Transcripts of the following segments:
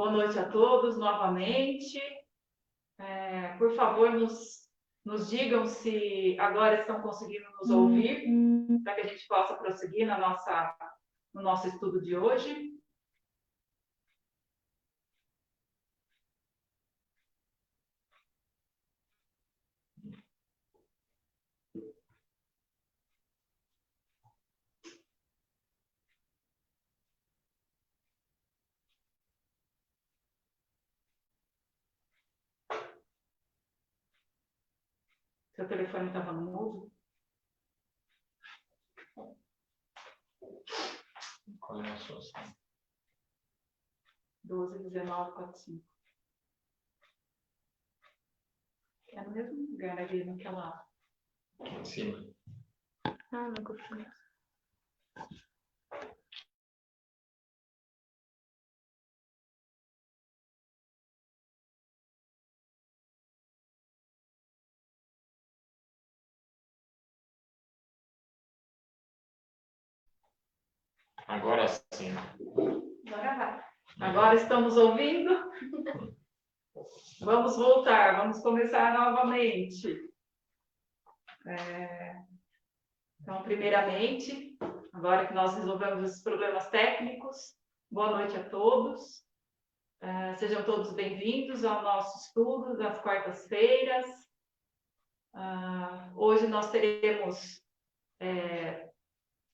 Boa noite a todos novamente. Por favor, nos digam se agora estão conseguindo nos ouvir, para que a gente possa prosseguir no nosso estudo de hoje. Seu telefone estava no mudo? Qual é a sua senha? 121945. É no mesmo lugar ali, naquela... Aqui em cima. Ah, não confio. Agora sim. Agora vai. Agora estamos ouvindo? Vamos voltar, vamos começar novamente. Então, primeiramente, agora que nós resolvemos esses problemas técnicos, boa noite a todos. Sejam todos bem-vindos ao nosso estudo das quartas-feiras. Hoje nós teremos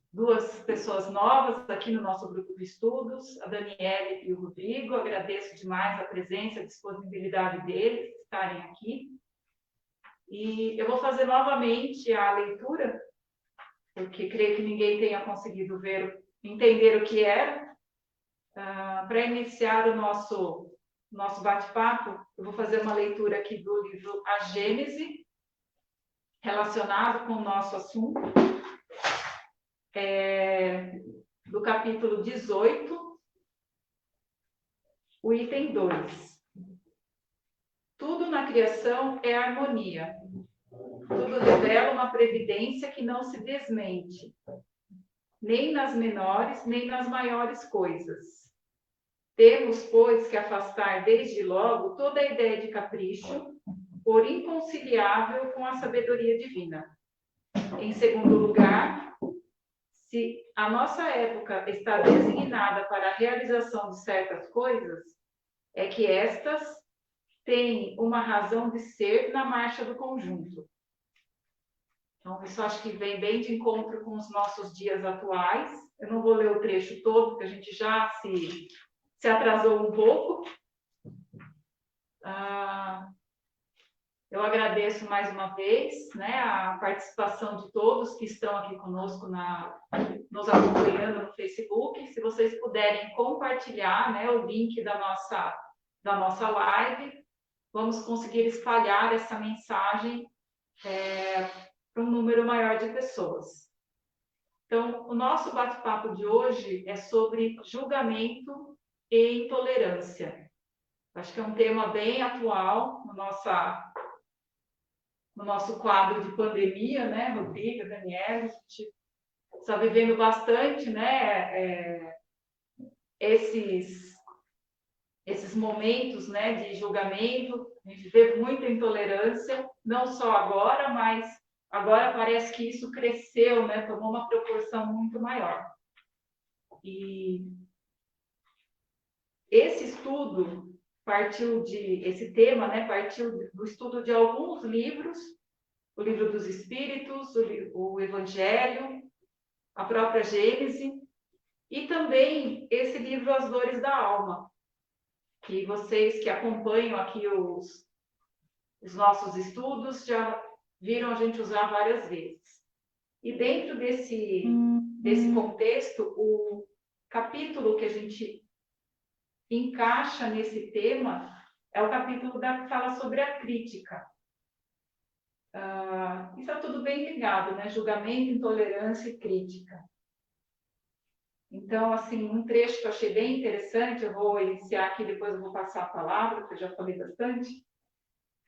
duas pessoas novas aqui no nosso grupo de estudos, a Daniele e o Rodrigo. Agradeço demais a presença e a disponibilidade deles estarem aqui. E eu vou fazer novamente a leitura, porque creio que ninguém tenha conseguido entender o que era. Para iniciar o nosso bate-papo, eu vou fazer uma leitura aqui do livro A Gênese, relacionado com o nosso assunto, do capítulo 18, o item 2. Tudo na criação é harmonia. Tudo revela uma previdência que não se desmente, nem nas menores, nem nas maiores coisas. Temos, pois, que afastar desde logo toda a ideia de capricho, por inconciliável com a sabedoria divina. Em segundo lugar, se a nossa época está designada para a realização de certas coisas, é que estas têm uma razão de ser na marcha do conjunto. Então, isso acho que vem bem de encontro com os nossos dias atuais. Eu não vou ler o trecho todo, porque a gente já se atrasou um pouco. Eu agradeço mais uma vez, né, a participação de todos que estão aqui conosco, nos acompanhando no Facebook. Se vocês puderem compartilhar, né, o link da nossa live, vamos conseguir espalhar essa mensagem para um número maior de pessoas. Então, o nosso bate-papo de hoje é sobre julgamento e intolerância. Acho que é um tema bem atual no nosso quadro de pandemia, né, Rodrigo, Daniela, a gente está vivendo bastante, né, esses momentos, né, de julgamento. A gente vê muita intolerância, não só agora, mas agora parece que isso cresceu, né, tomou uma proporção muito maior. E esse tema, né, partiu do estudo de alguns livros, o Livro dos Espíritos, o Evangelho, a própria Gênese, e também esse livro As Dores da Alma, que vocês que acompanham aqui os nossos estudos já viram a gente usar várias vezes. E dentro desse contexto, o capítulo que a gente encaixa nesse tema é o capítulo que fala sobre a crítica. Isso está tudo bem ligado, né? Julgamento, intolerância e crítica. Então, assim, um trecho que eu achei bem interessante, eu vou iniciar aqui, depois eu vou passar a palavra, porque eu já falei bastante.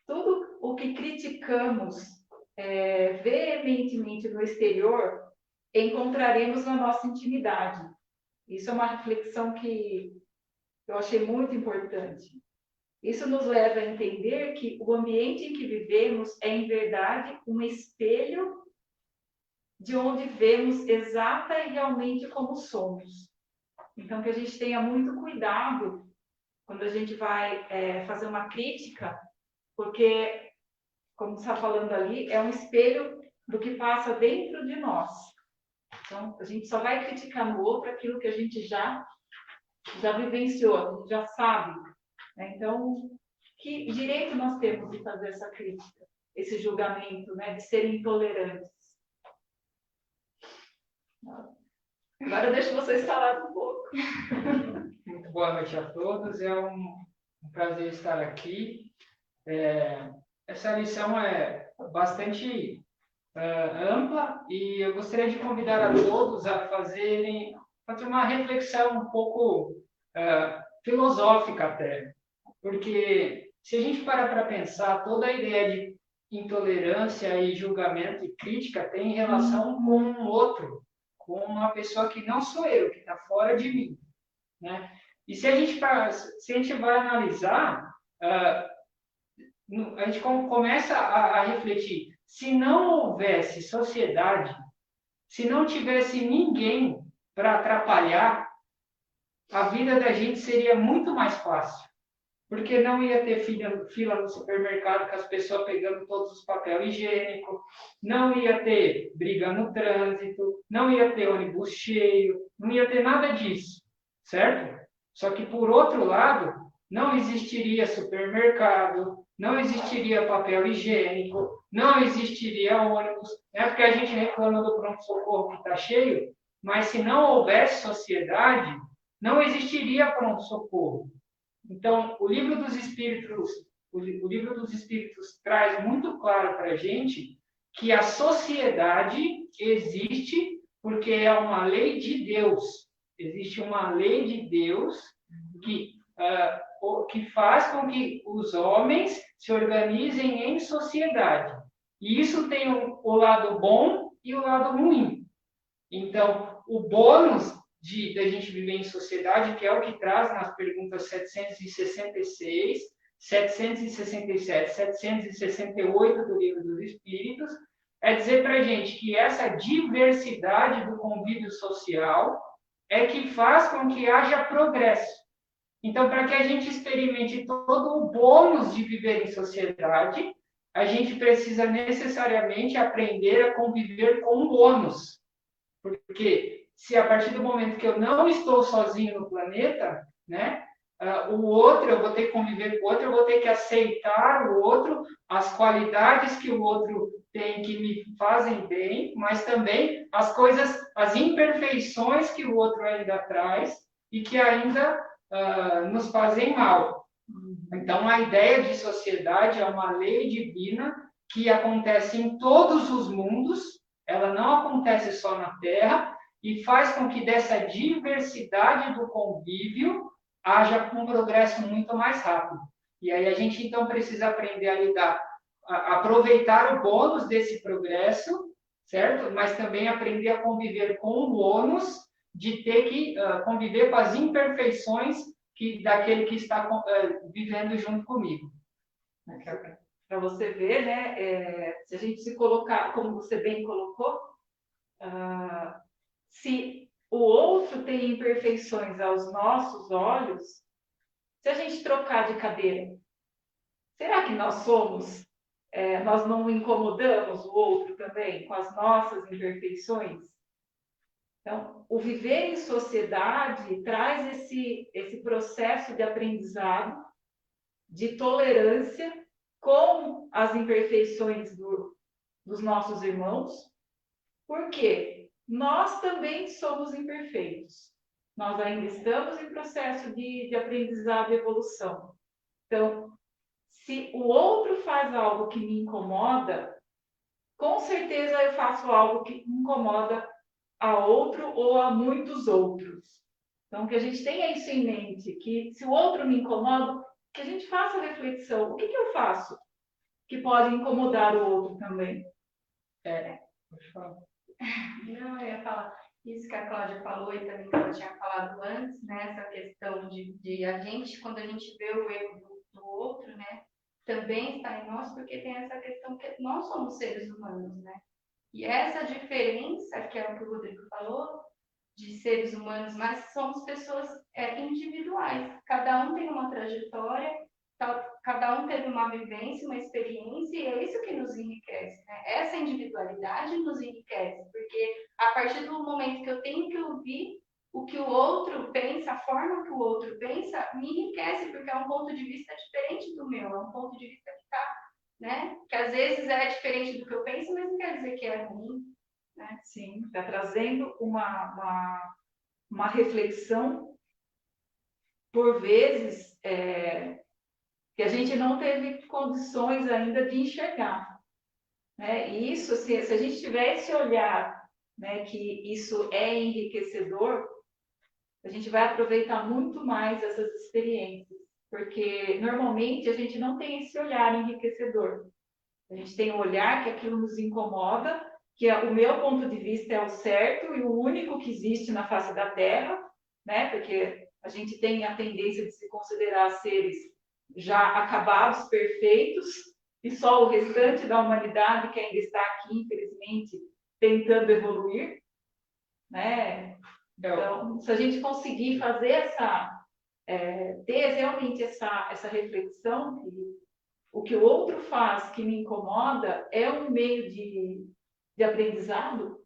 Tudo o que criticamos veementemente no exterior, encontraremos na nossa intimidade. Isso é uma reflexão que Eu achei muito importante. Isso nos leva a entender que o ambiente em que vivemos é, em verdade, um espelho de onde vemos exata e realmente como somos. Então, que a gente tenha muito cuidado quando a gente vai fazer uma crítica, porque, como você está falando ali, é um espelho do que passa dentro de nós. Então, a gente só vai criticar no outro aquilo que a gente já vivenciou, a gente já sabe. Né? Então, que direito nós temos de fazer essa crítica, esse julgamento, né? De ser intolerantes? Agora eu deixo vocês falar um pouco. Muito boa noite a todos, é um prazer estar aqui. Essa lição é bastante ampla e eu gostaria de convidar a todos a fazer uma reflexão um pouco filosófica até, porque se a gente parar para pensar, toda a ideia de intolerância e julgamento e crítica tem relação com um outro, com uma pessoa que não sou eu, que está fora de mim, né? E se a gente vai analisar, a gente começa a refletir, se não houvesse sociedade, se não tivesse ninguém para atrapalhar, a vida da gente seria muito mais fácil. Porque não ia ter fila no supermercado com as pessoas pegando todos os papel higiênico, não ia ter briga no trânsito, não ia ter ônibus cheio, não ia ter nada disso, certo? Só que, por outro lado, não existiria supermercado, não existiria papel higiênico, não existiria ônibus. É porque a gente reclama do pronto-socorro que está cheio, mas se não houvesse sociedade, não existiria pronto-socorro. Então, o livro dos Espíritos traz muito claro para a gente que a sociedade existe porque é uma lei de Deus. Existe uma lei de Deus que faz com que os homens se organizem em sociedade. E isso tem o lado bom e o lado ruim. Então, o bônus da gente viver em sociedade, que é o que traz nas perguntas 766, 767, 768 do Livro dos Espíritos, é dizer para a gente que essa diversidade do convívio social é que faz com que haja progresso. Então, para que a gente experimente todo o bônus de viver em sociedade, a gente precisa necessariamente aprender a conviver com o ônus. Porque se a partir do momento que eu não estou sozinho no planeta, né, o outro, eu vou ter que conviver com o outro, eu vou ter que aceitar o outro, as qualidades que o outro tem que me fazem bem, mas também as imperfeições que o outro ainda traz e que ainda nos fazem mal. Então, a ideia de sociedade é uma lei divina que acontece em todos os mundos, ela não acontece só na Terra, e faz com que dessa diversidade do convívio haja um progresso muito mais rápido. E aí a gente, então, precisa aprender a lidar, a aproveitar o bônus desse progresso, certo? Mas também aprender a conviver com o ônus de ter que conviver com as imperfeições daquele que está vivendo junto comigo. Para você ver, né? Se a gente se colocar, como você bem colocou, se o outro tem imperfeições aos nossos olhos, se a gente trocar de cadeira, será que nós nós não incomodamos o outro também com as nossas imperfeições? Então, o viver em sociedade traz esse processo de aprendizado, de tolerância com as imperfeições dos nossos irmãos. Por quê? Nós também somos imperfeitos. Nós ainda estamos em processo de aprendizado e evolução. Então, se o outro faz algo que me incomoda, com certeza eu faço algo que incomoda a outro ou a muitos outros. Então, que a gente tenha isso em mente, que se o outro me incomoda, que a gente faça a reflexão. O que eu faço que pode incomodar o outro também? Não, eu ia falar. Isso que a Cláudia falou e também que ela tinha falado antes, né? Essa questão de a gente, quando a gente vê o erro do outro, né? Também está em nós, porque tem essa questão que nós somos seres humanos, né? E essa diferença, que é o que o Rodrigo falou, de seres humanos, mas somos pessoas individuais. Cada um tem uma trajetória, cada um teve uma vivência, uma experiência, e é isso que nos enriquece, né? Essa individualidade nos enriquece, porque a partir do momento que eu tenho que ouvir o que o outro pensa, a forma que o outro pensa, me enriquece, porque é um ponto de vista diferente do meu, é um ponto de vista que está, né? Que às vezes é diferente do que eu penso, mas não quer dizer que é ruim, né? Sim, está trazendo uma reflexão, por vezes, que a gente não teve condições ainda de enxergar, né? E isso, se a gente tiver esse olhar, né, que isso é enriquecedor, a gente vai aproveitar muito mais essas experiências, porque normalmente a gente não tem esse olhar enriquecedor. A gente tem um olhar que aquilo nos incomoda, que o meu ponto de vista é o certo e o único que existe na face da Terra, né? Porque a gente tem a tendência de se considerar seres já acabados, perfeitos, e só o restante da humanidade que ainda está aqui, infelizmente, tentando evoluir, né? Então, se a gente conseguir fazer ter realmente essa reflexão, que o que o outro faz que me incomoda é um meio de aprendizado,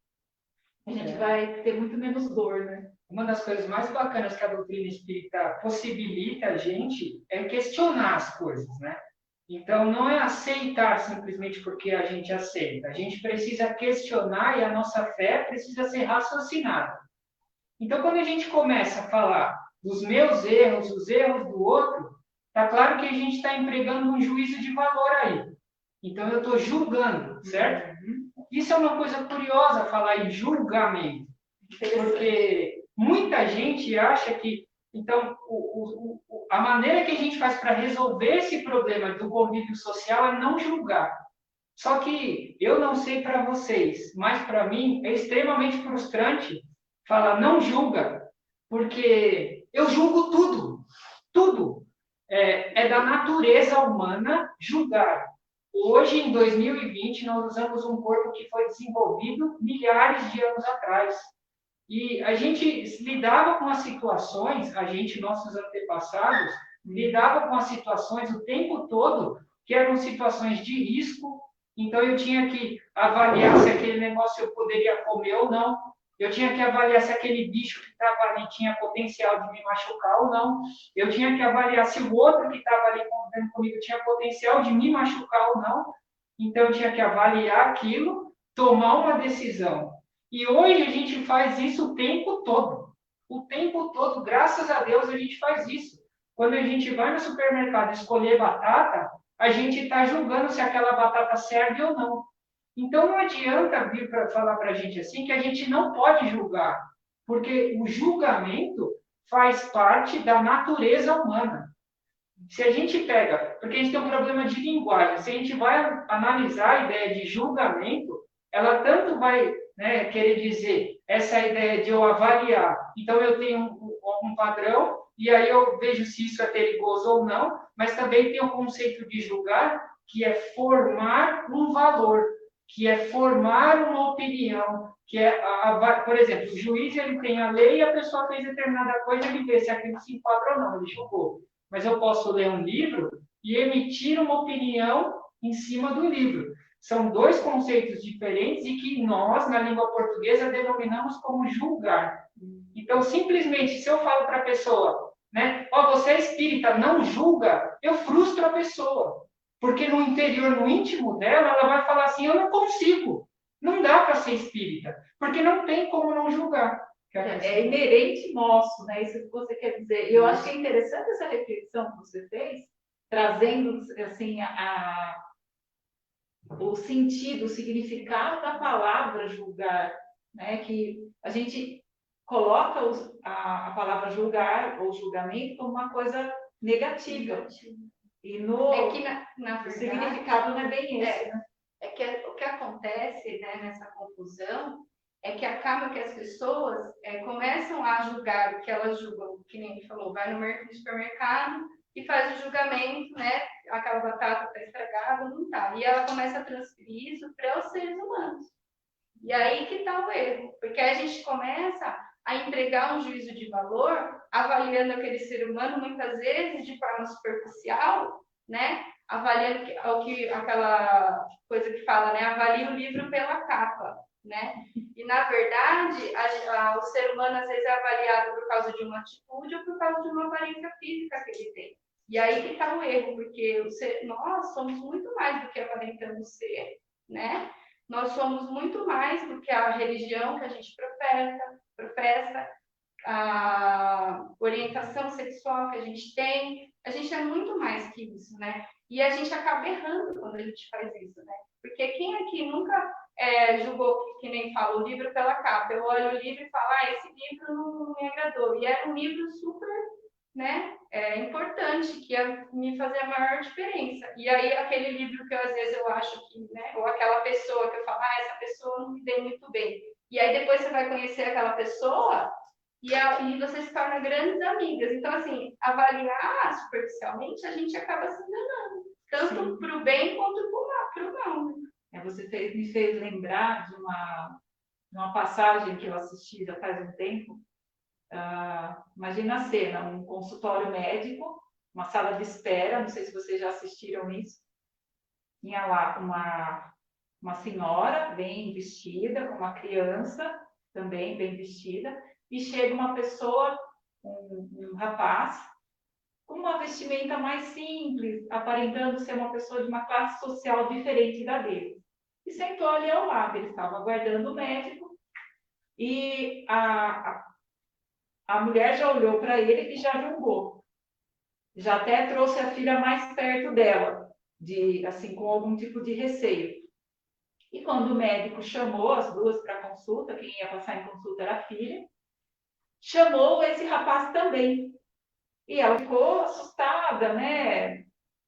a gente vai ter muito menos dor, né? Uma das coisas mais bacanas que a doutrina espírita possibilita a gente é questionar as coisas, né? Então, não é aceitar simplesmente porque a gente aceita. A gente precisa questionar e a nossa fé precisa ser raciocinada. Então, quando a gente começa a falar dos meus erros, os erros do outro, tá claro que a gente está empregando um juízo de valor aí. Então, eu estou julgando, certo? Isso é uma coisa curiosa, falar em julgamento. Porque muita gente acha que, então, a maneira que a gente faz para resolver esse problema do convívio social é não julgar. Só que eu não sei para vocês, mas para mim é extremamente frustrante falar não julga, porque eu julgo tudo, tudo. É da natureza humana julgar. Hoje, em 2020, nós usamos um corpo que foi desenvolvido milhares de anos atrás. E a gente lidava com as situações, nossos antepassados, lidava com as situações o tempo todo, que eram situações de risco. Então, eu tinha que avaliar se aquele negócio eu poderia comer ou não. Eu tinha que avaliar se aquele bicho que estava ali tinha potencial de me machucar ou não. Eu tinha que avaliar se o outro que estava ali convivendo comigo tinha potencial de me machucar ou não. Então, eu tinha que avaliar aquilo, tomar uma decisão. E hoje a gente faz isso o tempo todo. O tempo todo, graças a Deus, a gente faz isso. Quando a gente vai no supermercado escolher batata, a gente está julgando se aquela batata serve ou não. Então não adianta vir para falar para a gente assim que a gente não pode julgar, porque o julgamento faz parte da natureza humana. Se a gente pega, porque a gente tem um problema de linguagem, se a gente vai analisar a ideia de julgamento, ela tanto vai, né, querer dizer essa ideia de eu avaliar. Então eu tenho um padrão e aí eu vejo se isso é perigoso ou não, mas também tem o conceito de julgar, que é formar um valor, que é formar uma opinião, que é, por exemplo, o juiz ele tem a lei e a pessoa fez determinada coisa, ele vê se aquilo se enquadra ou não, ele julgou. Mas eu posso ler um livro e emitir uma opinião em cima do livro. São dois conceitos diferentes e que nós, na língua portuguesa, denominamos como julgar. Então, simplesmente, se eu falo para a pessoa, né, você é espírita, não julga, eu frustro a pessoa. Porque no interior, no íntimo dela, ela vai falar assim, eu não consigo. Não dá para ser espírita, porque não tem como não julgar. É inerente nosso, né? Isso que você quer dizer. E eu acho que é interessante essa reflexão que você fez, trazendo assim o sentido, o significado da palavra julgar, né? Que a gente coloca a palavra julgar ou julgamento como uma coisa negativa. E É que, na o verdade, significado não é bem esse, né? É que o que acontece, né, nessa confusão é que acaba que as pessoas começam a julgar o que elas julgam, que nem ele falou, vai no supermercado e faz o julgamento, né? Aquela batata está estragada, não está. E ela começa a transferir isso para os seres humanos. E aí que está o erro, porque a gente começa a entregar um juízo de valor, avaliando aquele ser humano, muitas vezes, de forma superficial, né? Avaliando aquela coisa que fala, né? Avalie o livro pela capa, né? E, na verdade, o ser humano, às vezes, é avaliado por causa de uma atitude ou por causa de uma aparência física que ele tem. E aí que está o erro, porque nós somos muito mais do que aparentamos ser, né? Nós somos muito mais do que a religião que a gente professa, a orientação sexual que a gente tem. A gente é muito mais que isso, né? E a gente acaba errando quando a gente faz isso, né? Porque quem aqui nunca julgou, que nem fala, o livro pela capa? Eu olho o livro e falo, esse livro não me agradou. E era um livro super, né, importante, que ia me fazer a maior diferença. E aí, aquele livro que às vezes eu acho que, né, ou aquela pessoa que eu falo, essa pessoa não me deu muito bem. E aí, depois você vai conhecer aquela pessoa e você se torna grandes amigas. Então, assim, avaliar superficialmente, a gente acaba se enganando. Tanto para o bem quanto para o mal. Você me fez lembrar de uma passagem que eu assisti já faz um tempo. Imagina a cena, um consultório médico, uma sala de espera, não sei se vocês já assistiram isso. Tinha lá uma senhora bem vestida, com uma criança também bem vestida, e chega uma pessoa, um rapaz, com uma vestimenta mais simples, aparentando ser uma pessoa de uma classe social diferente da dele. E sentou ali ao lado, ele estava aguardando o médico, e a mulher já olhou para ele e já julgou. Já até trouxe a filha mais perto dela, assim, com algum tipo de receio. E quando o médico chamou as duas para consulta, quem ia passar em consulta era a filha, chamou esse rapaz também. E ela ficou assustada, né?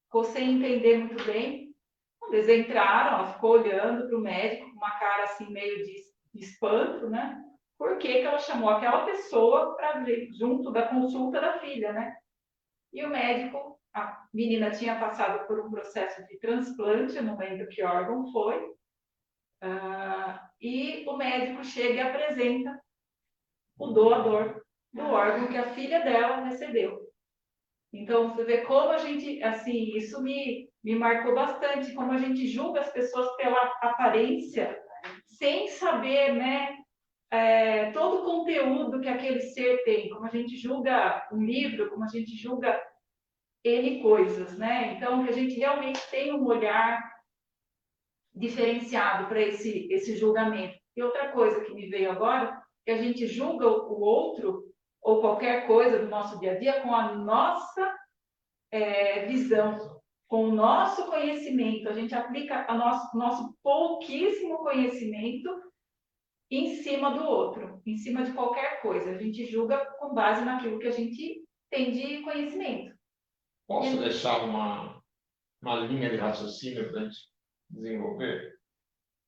Ficou sem entender muito bem. Quando eles entraram, ela ficou olhando para o médico com uma cara assim meio de espanto, né? Por que ela chamou aquela pessoa para ver junto da consulta da filha, né? E o médico, a menina tinha passado por um processo de transplante, eu não lembro que órgão foi, e o médico chega e apresenta o doador do órgão que a filha dela recebeu. Então, você vê como a gente, assim, isso me marcou bastante, como a gente julga as pessoas pela aparência, sem saber, né, todo o conteúdo que aquele ser tem, como a gente julga um livro, como a gente julga N coisas, né? Então, que a gente realmente tem um olhar diferenciado para esse julgamento. E outra coisa que me veio agora, que a gente julga o outro, ou qualquer coisa do nosso dia a dia, com a nossa visão, com o nosso conhecimento. A gente aplica nosso pouquíssimo conhecimento em cima do outro, em cima de qualquer coisa. A gente julga com base naquilo que a gente tem de conhecimento. Posso deixar uma linha de raciocínio para a gente desenvolver?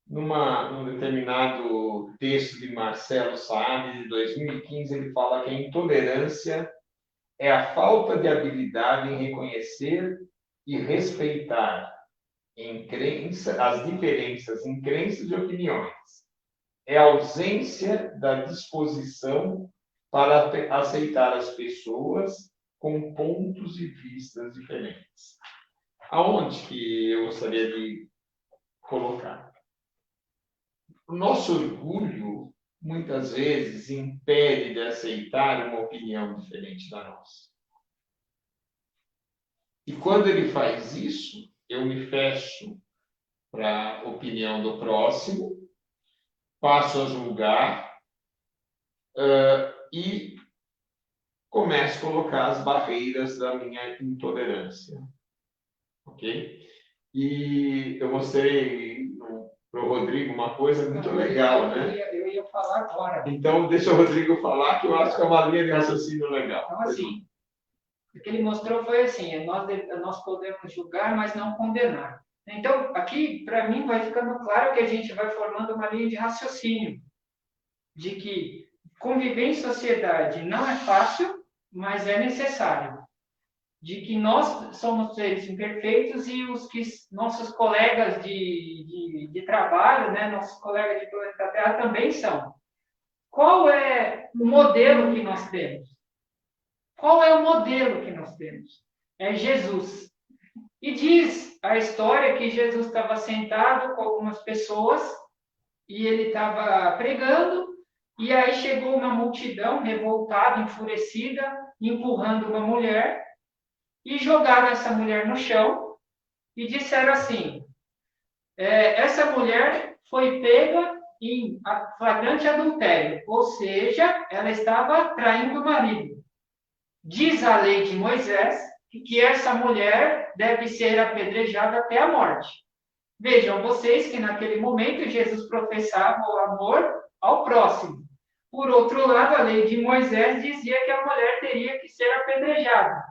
Num determinado texto de Marcelo Saad, de 2015, ele fala que a intolerância é a falta de habilidade em reconhecer e respeitar as diferenças em crenças e opiniões. É a ausência da disposição para aceitar as pessoas com pontos de vista diferentes. Aonde que eu gostaria de colocar? O nosso orgulho, muitas vezes, impede de aceitar uma opinião diferente da nossa. E quando ele faz isso, eu me fecho para a opinião do próximo, passo a julgar e começo a colocar as barreiras da minha intolerância. Ok? E eu mostrei para o Rodrigo uma coisa muito legal, né? Eu ia falar agora. Então, deixa o Rodrigo falar, que eu acho que é uma linha de raciocínio legal. Então, assim, o que ele mostrou foi assim, nós podemos julgar, mas não condenar. Então, aqui, para mim, vai ficando claro que a gente vai formando uma linha de raciocínio. de que conviver em sociedade não é fácil, mas é necessário. De que nós somos seres imperfeitos e nossos colegas de trabalho, né, nossos colegas de planeta Terra também são. Qual é o modelo que nós temos? Qual é o modelo que nós temos? É Jesus. E diz a história que Jesus estava sentado com algumas pessoas e ele estava pregando, e aí chegou uma multidão revoltada, enfurecida, empurrando uma mulher, e jogaram essa mulher no chão e disseram assim: essa mulher foi pega em flagrante adultério, ou seja, ela estava traindo o marido. Diz a lei de Moisés que essa mulher deve ser apedrejada até a morte. Vejam vocês que naquele momento Jesus professava o amor ao próximo. Por outro lado, a lei de Moisés dizia que a mulher teria que ser apedrejada.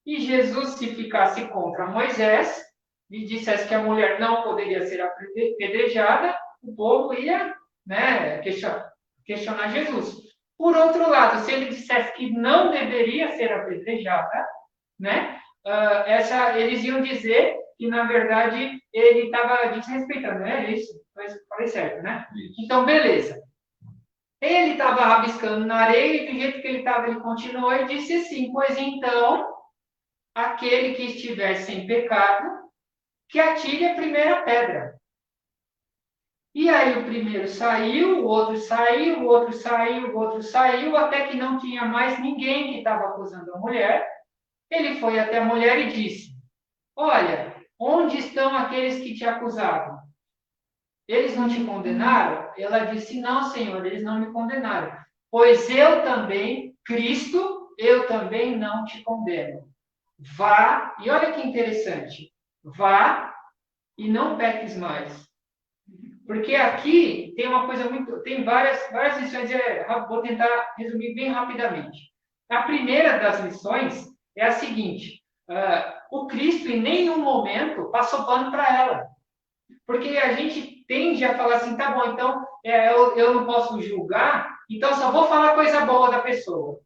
E Jesus, se ficasse contra Moisés e dissesse que a mulher não poderia ser apedrejada, o povo ia, né, questionar Jesus. Por outro lado, se ele dissesse que não deveria ser apedrejada, né, eles iam dizer que, na verdade, ele estava desrespeitando, né? Isso, falei certo, né? Isso. Então, beleza. Ele estava rabiscando na areia e do jeito que ele estava, ele continuou e disse assim: pois então, aquele que estiver sem pecado, que atire a primeira pedra. E aí o primeiro saiu, o outro saiu, o outro saiu, o outro saiu, até que não tinha mais ninguém que estava acusando a mulher. Ele foi até a mulher e disse: olha, onde estão aqueles que te acusavam? Eles não te condenaram? Ela disse: não, Senhor, eles não me condenaram. Pois eu também, Cristo, eu também não te condeno. Vá, e olha que interessante, vá e não peques mais. Porque aqui tem uma coisa tem várias lições, vou tentar resumir bem rapidamente. A primeira das lições é a seguinte: o Cristo em nenhum momento passou pano para ela. Porque a gente tende a falar assim: tá bom, então eu não posso julgar, então só vou falar coisa boa da pessoa.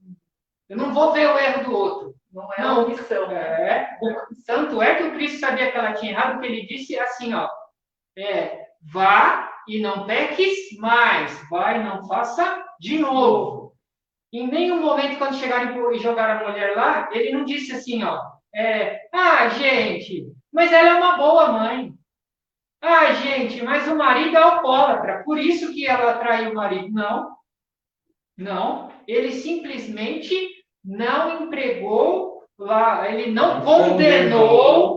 Eu não vou ver o erro do outro. Não é a opção. Tanto é que o Cristo sabia que ela tinha errado, que ele disse assim, ó: vá e não peques mais, vá e não faça de novo. Em nenhum momento, quando chegaram e jogaram a mulher lá, ele não disse assim, ó: gente, mas ela é uma boa mãe. Ah, gente, mas o marido é alcoólatra, por isso que ela traiu o marido. Não, ele simplesmente não empregou lá, ele não condenou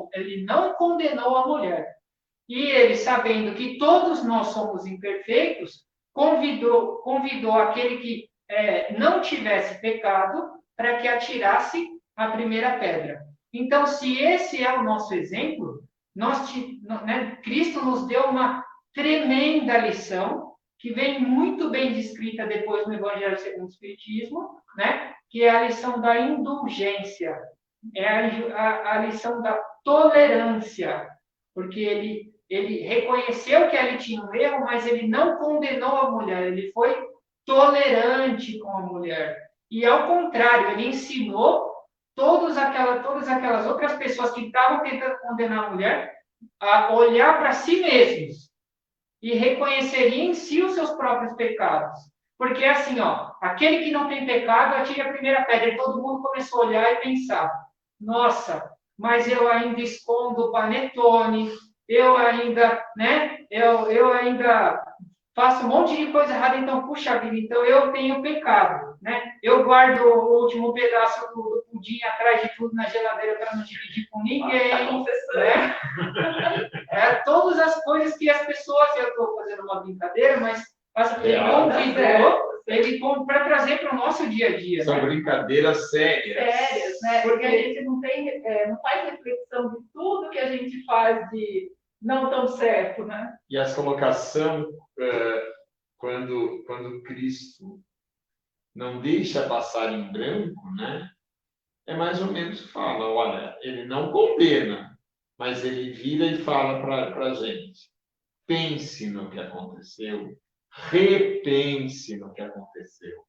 a mulher. E ele, sabendo que todos nós somos imperfeitos, convidou aquele que não tivesse pecado para que atirasse a primeira pedra. Então, se esse é o nosso exemplo, Cristo nos deu uma tremenda lição, que vem muito bem descrita depois no Evangelho segundo o Espiritismo, né? Que é a lição da indulgência, é a lição da tolerância, porque ele reconheceu que ali tinha um erro, mas ele não condenou a mulher, ele foi tolerante com a mulher. E, ao contrário, ele ensinou todas aquelas outras pessoas que estavam tentando condenar a mulher a olhar para si mesmos e reconhecerem em si os seus próprios pecados. Porque assim, ó, aquele que não tem pecado, atire a primeira pedra. E todo mundo começou a olhar e pensar: nossa, mas eu ainda escondo o panetone, eu ainda, eu ainda faço um monte de coisa errada, então, puxa vida, então eu tenho pecado, né? Eu guardo o último pedaço do pudim atrás de tudo na geladeira para não dividir com ninguém, né? Todas as coisas que as pessoas, eu estou fazendo uma brincadeira, mas ele convidou para trazer para o nosso dia a dia. São, né? Brincadeiras sérias. Sérias, né? Porque a gente não faz reflexão de tudo que a gente faz de não tão certo, né? E essa colocação, quando Cristo não deixa passar em branco, né? É mais ou menos que fala: olha, ele não condena, mas ele vira e fala para a gente: pense no que aconteceu, repense no que aconteceu.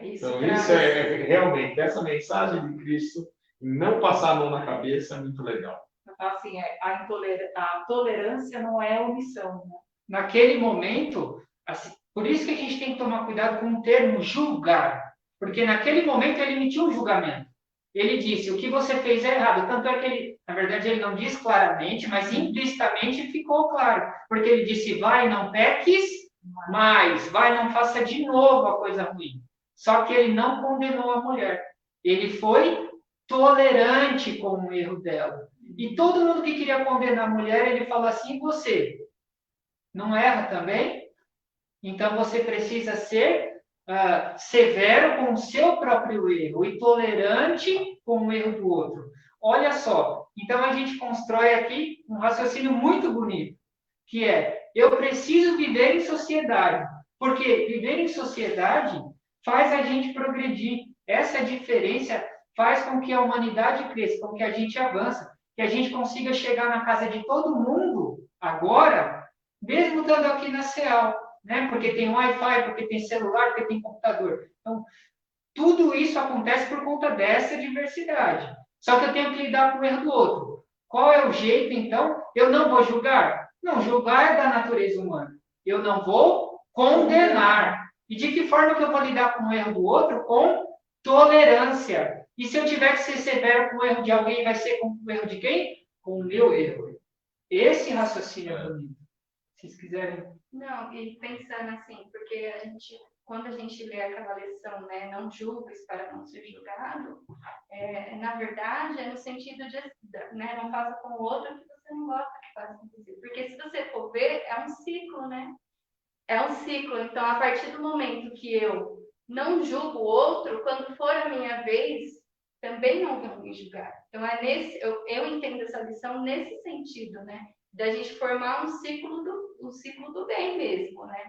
Então, isso é realmente, essa mensagem de Cristo, não passar a mão na cabeça, é muito legal. Assim, a tolerância não é omissão, né? Naquele momento, assim, por isso que a gente tem que tomar cuidado com o termo julgar, porque naquele momento ele emitiu um julgamento. Ele disse, o que você fez é errado. Tanto é que ele, na verdade, ele não diz claramente, mas implicitamente ficou claro. Porque ele disse, vai, não peques mais, vai, não faça de novo a coisa ruim. Só que ele não condenou a mulher. Ele foi tolerante com o erro dela. E todo mundo que queria condenar a mulher, ele fala assim, você não erra também? Então você precisa ser severo com o seu próprio erro e tolerante com o erro do outro. Olha só, então a gente constrói aqui um raciocínio muito bonito, que é, eu preciso viver em sociedade, porque viver em sociedade faz a gente progredir. Essa diferença faz com que a humanidade cresça, com que a gente avance, que a gente consiga chegar na casa de todo mundo agora, mesmo estando aqui na CEAL, né? Porque tem Wi-Fi, porque tem celular, porque tem computador. Então, tudo isso acontece por conta dessa diversidade. Só que eu tenho que lidar com o erro do outro. Qual é o jeito, então? Eu não vou julgar? Não, julgar é da natureza humana. Eu não vou condenar. E de que forma que eu vou lidar com o erro do outro? Com tolerância. E se eu tiver que ser severo com o erro de alguém, vai ser com o erro de quem? Com o meu erro. Esse raciocínio é bonito. Se vocês quiserem. Não, e pensando assim, porque quando a gente lê aquela lição, né, não julgues para não ser julgado, na verdade é no sentido de, né, não faça com o outro o que você não gosta que faça com você. Porque se você for ver, é um ciclo, né? É um ciclo. Então, a partir do momento que eu não julgo o outro, quando for a minha vez, também não vão me julgar. Então, eu entendo essa lição nesse sentido, né? Da gente formar um ciclo do bem mesmo, né?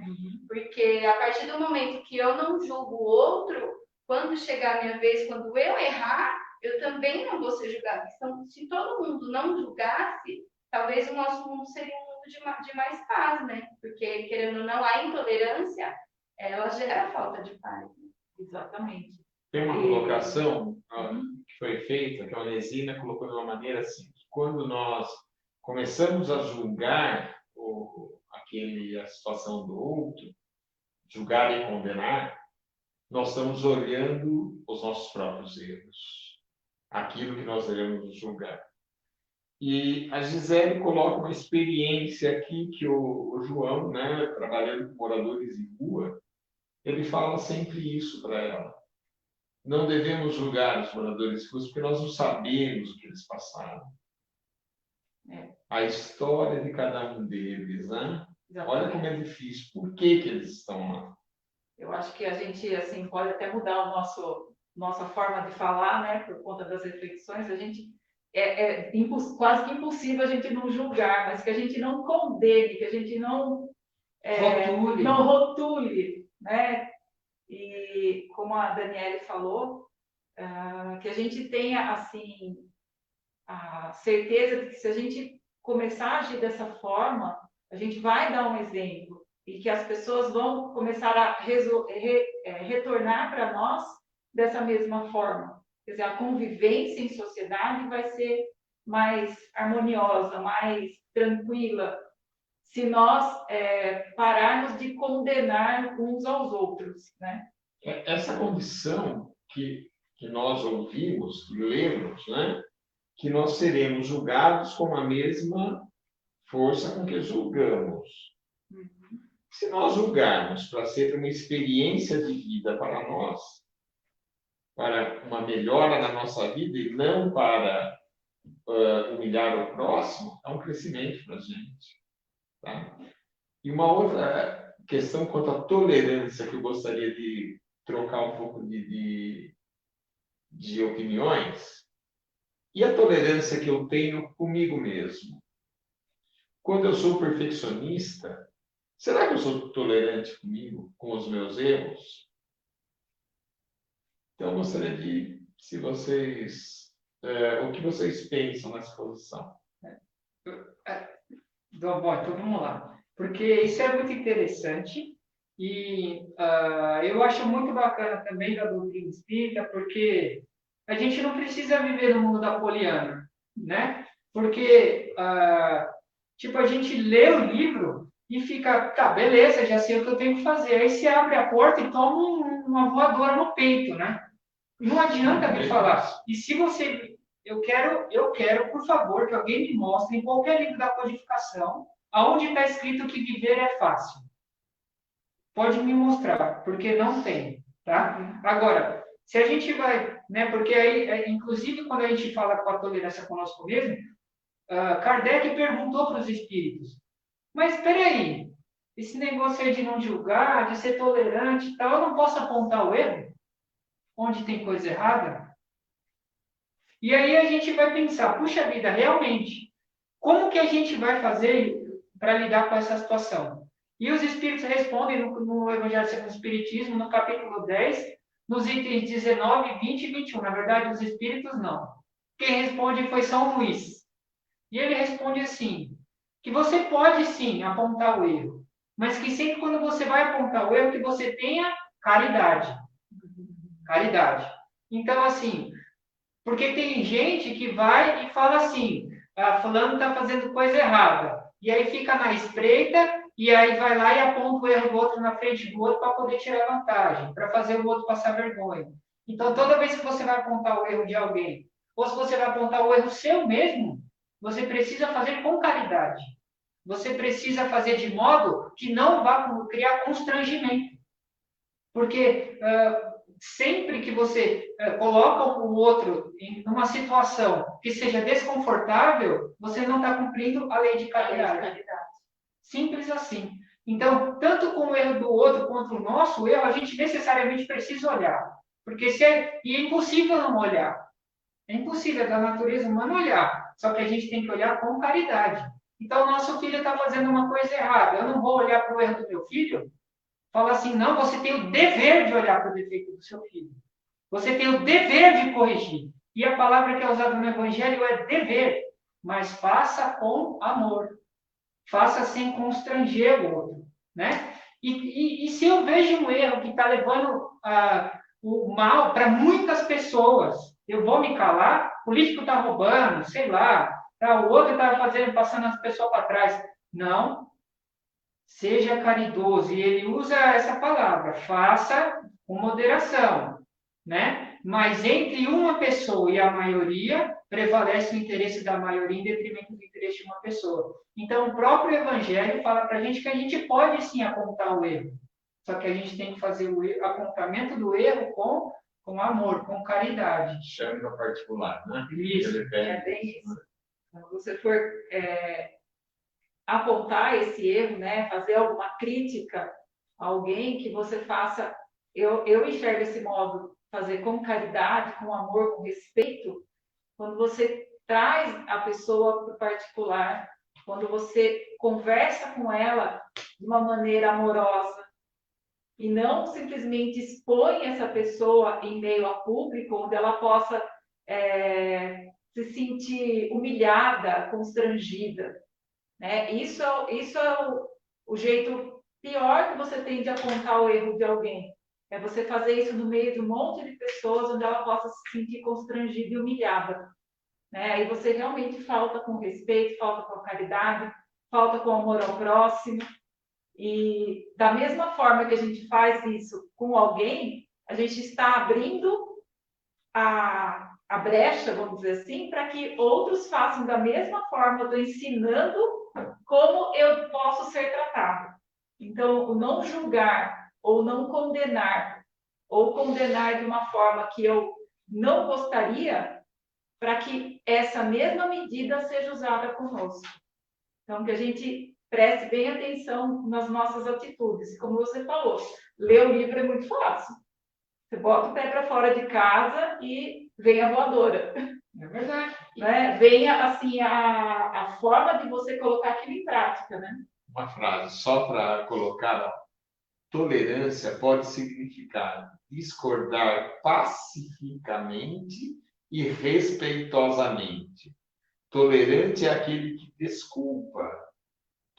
Porque a partir do momento que eu não julgo o outro, quando chegar a minha vez, quando eu errar, eu também não vou ser julgado. Então, se todo mundo não julgasse, talvez o nosso mundo seria um mundo de mais paz, né? Porque, querendo ou não, a intolerância, ela gera falta de paz. Exatamente. Tem uma colocação que foi feita, que a Onesina colocou de uma maneira assim, que quando nós começamos a julgar a situação do outro, julgar e condenar, nós estamos olhando os nossos próprios erros, aquilo que nós devemos julgar. E a Gisele coloca uma experiência aqui que o João, né, trabalhando com moradores de rua, ele fala sempre isso para ela. Não devemos julgar os moradores de rua porque nós não sabemos o que eles passaram. A história de cada um deles, né? Olha como é difícil. Por que eles estão lá? Eu acho que a gente assim pode até mudar nossa forma de falar, né? Por conta das reflexões, a gente quase que impossível a gente não julgar, mas que a gente não condene, que a gente não rotule, né? E como a Daniele falou, que a gente tenha assim a certeza de que se a gente começar a agir dessa forma, a gente vai dar um exemplo e que as pessoas vão começar a retornar para nós dessa mesma forma. Quer dizer, a convivência em sociedade vai ser mais harmoniosa, mais tranquila, se nós pararmos de condenar uns aos outros, né? Essa condição que nós ouvimos, que lemos, né? Que nós seremos julgados com a mesma força com que julgamos. Se nós julgarmos para ser uma experiência de vida para nós, para uma melhora na nossa vida e não para humilhar o próximo, é um crescimento para a gente. Tá? E uma outra questão quanto à tolerância que eu gostaria de trocar um pouco de opiniões. E a tolerância que eu tenho comigo mesmo? Quando eu sou perfeccionista, será que eu sou tolerante comigo, com os meus erros? Então, eu gostaria de, se vocês, o que vocês pensam nessa posição? Bom, então vamos lá. Porque isso é muito interessante, E eu acho muito bacana também da doutrina espírita, porque a gente não precisa viver no mundo da poliana, né? Porque, tipo, a gente lê o livro e fica, tá, beleza, já sei o que eu tenho que fazer. Aí você abre a porta e toma uma voadora no peito, né? Não adianta me falar. E se você... Eu quero, por favor, que alguém me mostre em qualquer livro da codificação aonde está escrito que viver é fácil. Pode me mostrar, porque não tem, tá? Agora, se a gente vai, né? Porque aí, inclusive, quando a gente fala com a tolerância conosco mesmo, Kardec perguntou para os espíritos: mas espera aí, esse negócio aí de não julgar, de ser tolerante e tal, eu não posso apontar o erro onde tem coisa errada? E aí a gente vai pensar, puxa vida, realmente, como que a gente vai fazer para lidar com essa situação? E os espíritos respondem no Evangelho segundo o Espiritismo, no capítulo 10, nos itens 19, 20 e 21. Na verdade, os espíritos não. Quem responde foi São Luís. E ele responde assim, que você pode sim apontar o erro, mas que sempre quando você vai apontar o erro, que você tenha caridade. Caridade. Então, assim, porque tem gente que vai e fala assim, fulano está fazendo coisa errada. E aí fica na espreita, e aí vai lá e aponta o erro do outro na frente do outro para poder tirar vantagem, para fazer o outro passar vergonha. Então, toda vez que você vai apontar o erro de alguém, ou se você vai apontar o erro seu mesmo, você precisa fazer com caridade. Você precisa fazer de modo que não vá criar constrangimento. Porque sempre que você coloca o outro em uma situação que seja desconfortável, você não está cumprindo a lei de caridade. Simples assim. Então, tanto com o erro do outro quanto o nosso erro, a gente necessariamente precisa olhar. Porque e é impossível não olhar. É impossível, é da natureza humana olhar. Só que a gente tem que olhar com caridade. Então, o nosso filho está fazendo uma coisa errada. Eu não vou olhar para o erro do meu filho. Fala assim, não, você tem o dever de olhar para o defeito do seu filho. Você tem o dever de corrigir. E a palavra que é usada no Evangelho é dever, mas faça com amor. Faça sem constranger o outro. Né? E se eu vejo um erro que está levando o mal para muitas pessoas, eu vou me calar? O político está roubando, sei lá, o outro está passando as pessoas para trás. Não. Seja caridoso. E ele usa essa palavra, faça com moderação, né? Mas entre uma pessoa e a maioria, prevalece o interesse da maioria em detrimento do interesse de uma pessoa. Então, o próprio Evangelho fala para a gente que a gente pode sim apontar o erro, só que a gente tem que fazer o apontamento do erro com amor, com caridade. Chame no particular, né? Isso. É bem isso. Quando você for apontar esse erro, né, fazer alguma crítica a alguém, que você faça, eu enxergo esse modo, fazer com caridade, com amor, com respeito, quando você traz a pessoa para o particular, quando você conversa com ela de uma maneira amorosa e não simplesmente expõe essa pessoa em meio a público, onde ela possa se sentir humilhada, constrangida. Né? Isso é o jeito pior que você tem de apontar o erro de alguém. É você fazer isso no meio de um monte de pessoas onde ela possa se sentir constrangida e humilhada. Né? Aí você realmente falta com respeito, falta com caridade, falta com amor ao próximo. E da mesma forma que a gente faz isso com alguém, a gente está abrindo a brecha, vamos dizer assim, para que outros façam da mesma forma. Eu estou ensinando como eu posso ser tratado. Então, o não julgar ou não condenar, ou condenar de uma forma que eu não gostaria, para que essa mesma medida seja usada conosco. Então, que a gente preste bem atenção nas nossas atitudes. Como você falou, ler o livro é muito fácil. Você bota o pé para fora de casa e vem a voadora. É verdade. Né? Vem assim, a forma de você colocar aquilo em prática. Né? Uma frase só para colocar: ó. Tolerância pode significar discordar pacificamente e respeitosamente. Tolerante é aquele que desculpa.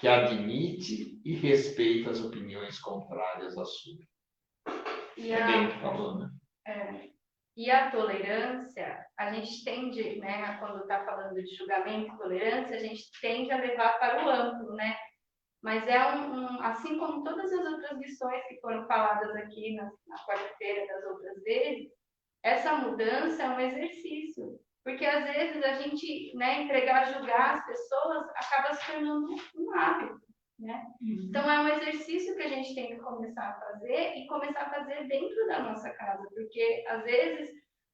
que admite e respeita as opiniões contrárias à sua. E É bem o que falou, né? E a tolerância, a gente tende, né, quando está falando de julgamento e tolerância, a gente tende a levar para o amplo, né? Mas assim como todas as outras lições que foram faladas aqui na quarta-feira das outras vezes, essa mudança é um exercício. Porque às vezes a gente, né, entregar, julgar as pessoas acaba se tornando um hábito, né? Então é um exercício que a gente tem que começar a fazer e começar a fazer dentro da nossa casa, porque às vezes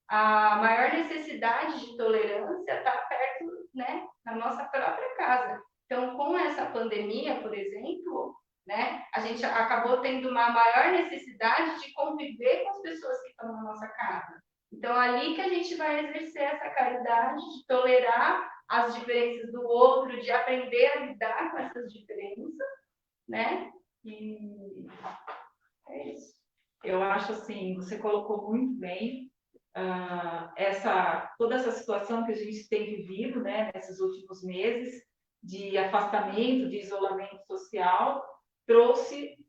a maior necessidade de tolerância está perto, né, na nossa própria casa. Então, com essa pandemia, por exemplo, né, a gente acabou tendo uma maior necessidade de conviver com as pessoas que estão na nossa casa. Então, ali que a gente vai exercer essa caridade de tolerar as diferenças do outro, de aprender a lidar com essas diferenças, né? E é isso. Eu acho assim, você colocou muito bem toda essa situação que a gente tem vivido, né, nesses últimos meses de afastamento, de isolamento social,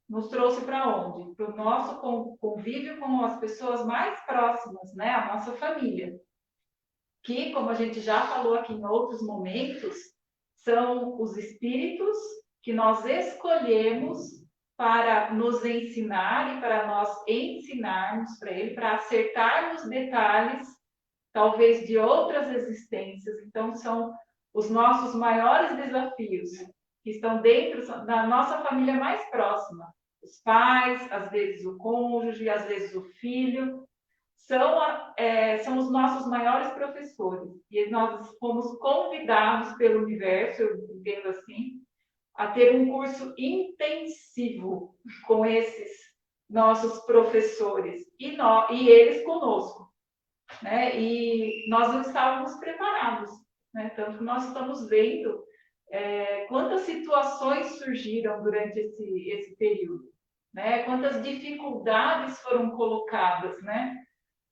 nos trouxe para onde? Para o nosso convívio com as pessoas mais próximas, né, a nossa família, que, como a gente já falou aqui em outros momentos, são os espíritos que nós escolhemos para nos ensinar e para nós ensinarmos para ele, para acertarmos detalhes, talvez de outras existências. Então, são os nossos maiores desafios, que estão dentro da nossa família mais próxima. Os pais, às vezes o cônjuge, às vezes o filho, são os nossos maiores professores. E nós fomos convidados pelo universo, eu entendo assim, a ter um curso intensivo com esses nossos professores e eles conosco, né? E nós não estávamos preparados, né? Tanto que nós estamos vendo quantas situações surgiram durante esse período, né? Quantas dificuldades foram colocadas, né?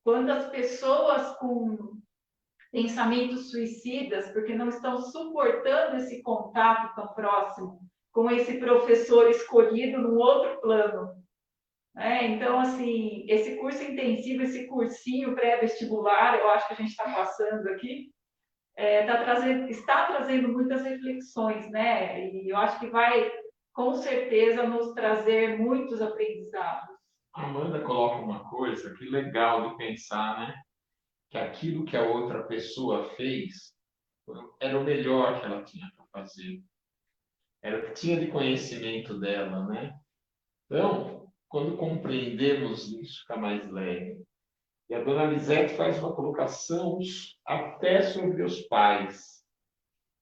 Quantas pessoas com pensamentos suicidas, porque não estão suportando esse contato tão próximo com esse professor escolhido num outro plano. Então, assim, esse curso intensivo, esse cursinho pré-vestibular, eu acho que a gente está passando aqui, está trazendo muitas reflexões, né? E eu acho que vai, com certeza, nos trazer muitos aprendizados. A Amanda coloca uma coisa que legal de pensar, né? Que aquilo que a outra pessoa fez era o melhor que ela tinha para fazer. Era o que tinha de conhecimento dela, né? Então, quando compreendemos isso, fica mais leve. E a dona Lisete faz uma colocação até sobre os pais,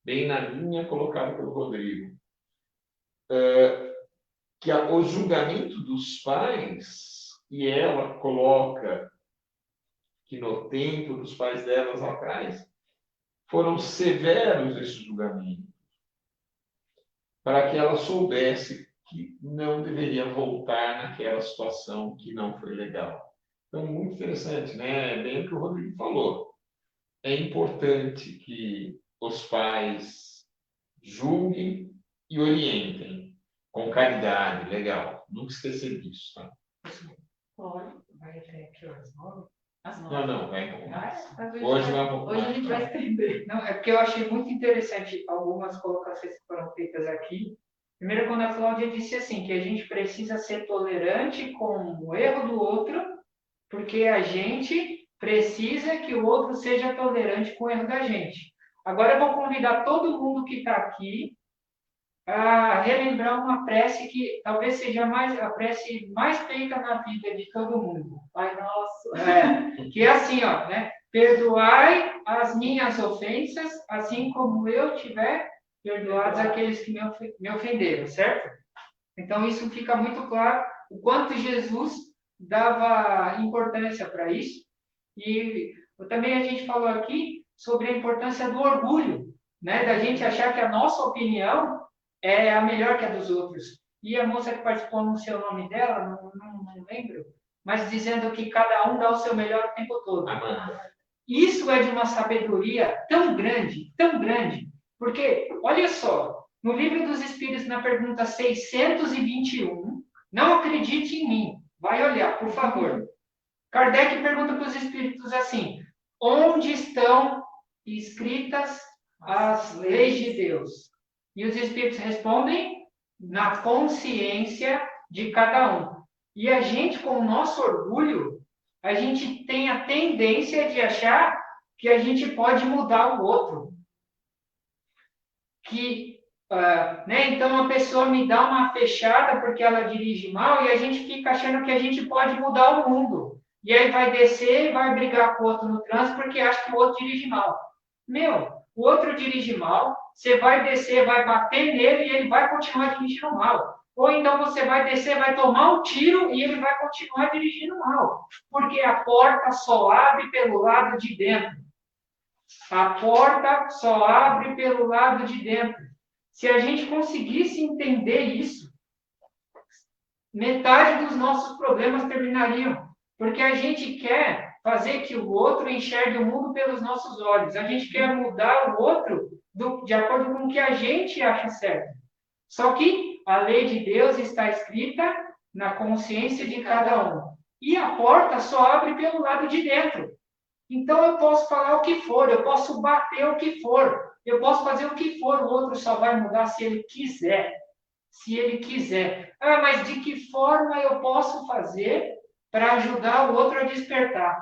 bem na linha colocada pelo Rodrigo. Que o julgamento dos pais, e ela coloca que no tempo dos pais delas lá atrás, foram severos esses julgamentos, para que ela soubesse que não deveria voltar naquela situação que não foi legal. Então, muito interessante, né? É bem o que o Rodrigo falou. É importante que os pais julguem e orientem com caridade, legal. Nunca esquecer disso, tá? Pode. Vai até aqui, às 9? Não, vai um pouco mais. Hoje Vai um pouco hoje mais. a gente vai estender. Não, é porque eu achei muito interessante algumas colocações que foram feitas aqui. Primeiro, quando a Cláudia disse assim, que a gente precisa ser tolerante com o erro do outro, porque a gente precisa que o outro seja tolerante com o erro da gente. Agora eu vou convidar todo mundo que está aqui a relembrar uma prece que talvez seja a prece mais feita na vida de todo mundo. Pai nosso. Que é assim, ó, né? Perdoai as minhas ofensas, assim como eu tiver perdoados aqueles que me ofenderam, certo? Então, isso fica muito claro o quanto Jesus dava importância para isso. E também a gente falou aqui sobre a importância do orgulho, né? Da gente achar que a nossa opinião é a melhor que a dos outros. E a moça que participou, não sei o nome dela, não lembro, mas dizendo que cada um dá o seu melhor o tempo todo. Amanda. Isso é de uma sabedoria tão grande, porque, olha só, No Livro dos Espíritos, na pergunta 621, não acredite em mim. Vai olhar, por favor. Kardec pergunta para os espíritos assim: onde estão escritas as leis de Deus? E os espíritos respondem: na consciência de cada um. E a gente, com o nosso orgulho, a gente tem a tendência de achar que a gente pode mudar o outro. Então, a pessoa me dá uma fechada porque ela dirige mal e a gente fica achando que a gente pode mudar o mundo. E aí vai descer e vai brigar com o outro no trânsito porque acha que o outro dirige mal. O outro dirige mal, você vai descer, vai bater nele e ele vai continuar dirigindo mal. Ou então você vai descer, vai tomar um tiro e ele vai continuar dirigindo mal. Porque a porta só abre pelo lado de dentro. A porta só abre pelo lado de dentro. Se a gente conseguisse entender isso, metade dos nossos problemas terminariam. Porque a gente quer fazer que o outro enxergue o mundo pelos nossos olhos. A gente quer mudar o outro de acordo com o que a gente acha certo. Só que a lei de Deus está escrita na consciência de cada um. E a porta só abre pelo lado de dentro. Então eu posso falar o que for, eu posso bater o que for, eu posso fazer o que for, o outro só vai mudar se ele quiser. Se ele quiser. Mas de que forma eu posso fazer para ajudar o outro a despertar?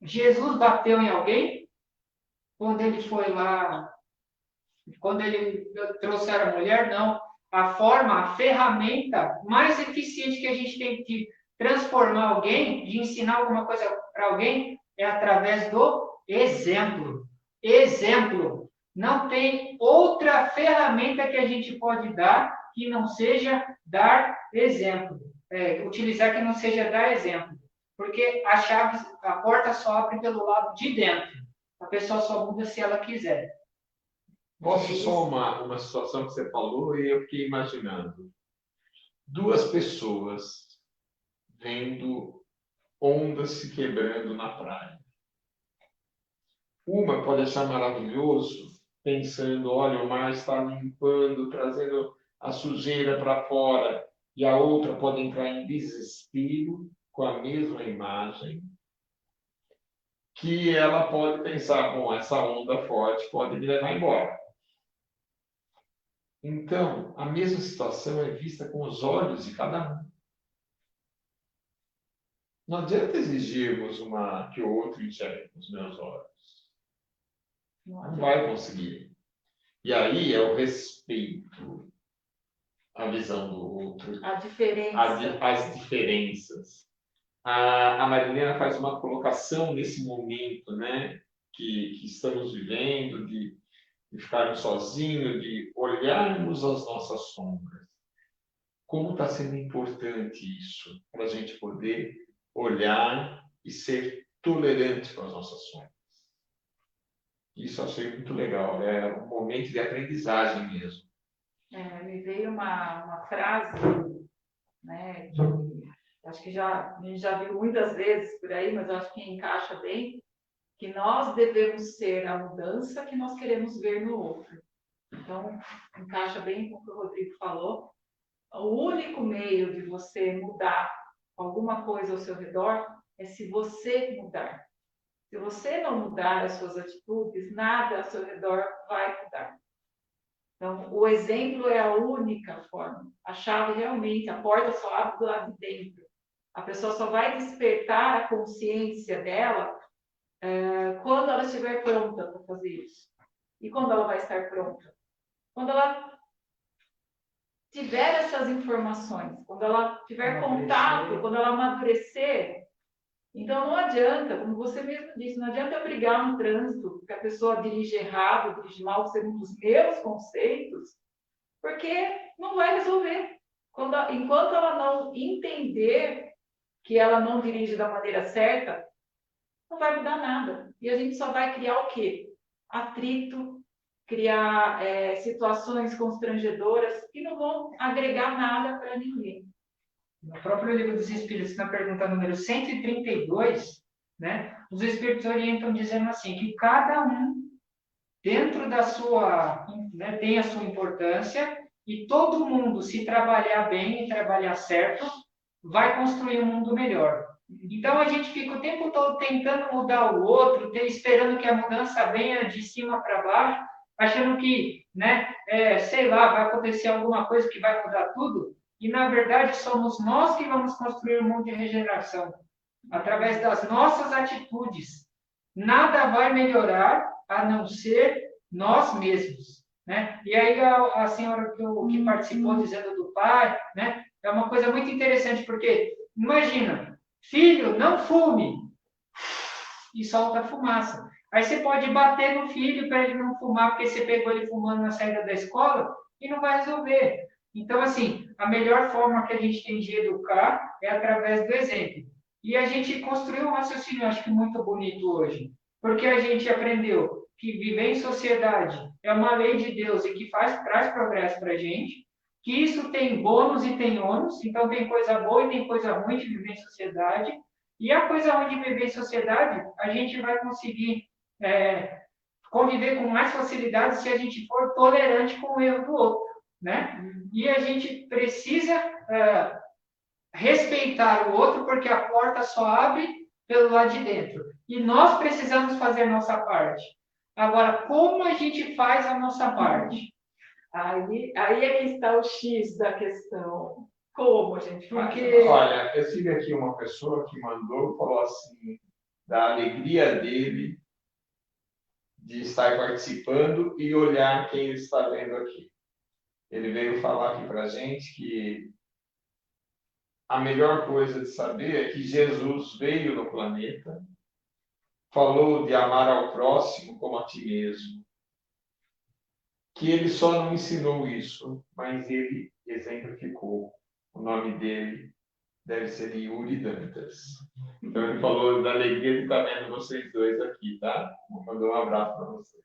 Jesus bateu em alguém? Quando ele foi lá, quando ele trouxeram a mulher? Não. A ferramenta mais eficiente que a gente tem de transformar alguém, de ensinar alguma coisa para alguém, é através do exemplo. Exemplo. Não tem outra ferramenta que a gente pode dar que não seja dar exemplo. Utilizar que não seja dar exemplo. Porque a porta só abre pelo lado de dentro. A pessoa só muda se ela quiser. Posso só uma situação que você falou e eu fiquei imaginando. Duas pessoas vendo ondas se quebrando na praia. Uma pode achar maravilhoso, pensando, olha, o mar está limpando, trazendo a sujeira para fora. E a outra pode entrar em desespero com a mesma imagem, que ela pode pensar, bom, essa onda forte pode me levar embora. Então, a mesma situação é vista com os olhos de cada um. Não adianta exigirmos que o outro enxergue com os meus olhos. Não vai conseguir. E aí é o respeito, a visão do outro, A diferença. as diferenças. A Marilena faz uma colocação nesse momento, né, que estamos vivendo, de ficarmos sozinhos, de olharmos as nossas sombras. Como está sendo importante isso, para a gente poder olhar e ser tolerante com as nossas sombras. Isso eu achei muito legal, é um momento de aprendizagem mesmo. Me veio uma frase, né, que acho que a gente já viu muitas vezes por aí, mas acho que encaixa bem, que nós devemos ser a mudança que nós queremos ver no outro. Então, encaixa bem com o que o Rodrigo falou. O único meio de você mudar alguma coisa ao seu redor é se você mudar. Se você não mudar as suas atitudes, nada ao seu redor vai mudar. Então, o exemplo é a única forma. A chave realmente, a porta só abre do lado de dentro. A pessoa só vai despertar a consciência dela quando ela estiver pronta para fazer isso. E quando ela vai estar pronta? Quando ela tiver essas informações, quando ela tiver contato, quando ela amadurecer. Então, não adianta, como você mesmo disse, não adianta eu brigar no trânsito, porque a pessoa dirige errado, dirige mal, segundo os meus conceitos, porque não vai resolver. Enquanto ela não entender que ela não dirige da maneira certa, não vai mudar nada. E a gente só vai criar o quê? Atrito, criar situações constrangedoras que não vão agregar nada para ninguém. No próprio Livro dos Espíritos, na pergunta número 132, né, os Espíritos orientam dizendo assim, que cada um dentro da sua, né, tem a sua importância, e todo mundo, se trabalhar bem e trabalhar certo, vai construir um mundo melhor. Então a gente fica o tempo todo tentando mudar o outro, esperando que a mudança venha de cima para baixo, achando que, né, sei lá, vai acontecer alguma coisa que vai mudar tudo, e na verdade somos nós que vamos construir um mundo de regeneração, através das nossas atitudes. Nada vai melhorar a não ser nós mesmos, né? E aí a senhora que participou dizendo do pai, né? É uma coisa muito interessante, porque imagina, filho, não fume, e solta fumaça. Aí você pode bater no filho para ele não fumar, porque você pegou ele fumando na saída da escola, e não vai resolver. Então, assim, a melhor forma que a gente tem de educar é através do exemplo. E a gente construiu um raciocínio, acho que muito bonito hoje, porque a gente aprendeu que viver em sociedade é uma lei de Deus e que traz progresso para a gente, que isso tem bônus e tem ônus, então tem coisa boa e tem coisa ruim de viver em sociedade, e a coisa ruim de viver em sociedade, a gente vai conseguir conviver com mais facilidade se a gente for tolerante com o erro do outro, né? E a gente precisa respeitar o outro, porque a porta só abre pelo lado de dentro. E nós precisamos fazer a nossa parte. Agora, como a gente faz a nossa parte? Aí é que está o X da questão. Como a gente faz? Porque, olha, eu tive aqui uma pessoa que mandou, falou assim, da alegria dele de estar participando e olhar quem ele está vendo aqui. Ele veio falar aqui para a gente que a melhor coisa de saber é que Jesus veio no planeta, falou de amar ao próximo como a ti mesmo, que ele só não ensinou isso, mas ele exemplificou. O nome dele deve ser Yuri Dantas. Então ele falou da alegria de estar vendo vocês dois aqui, tá? Mandou um abraço para vocês.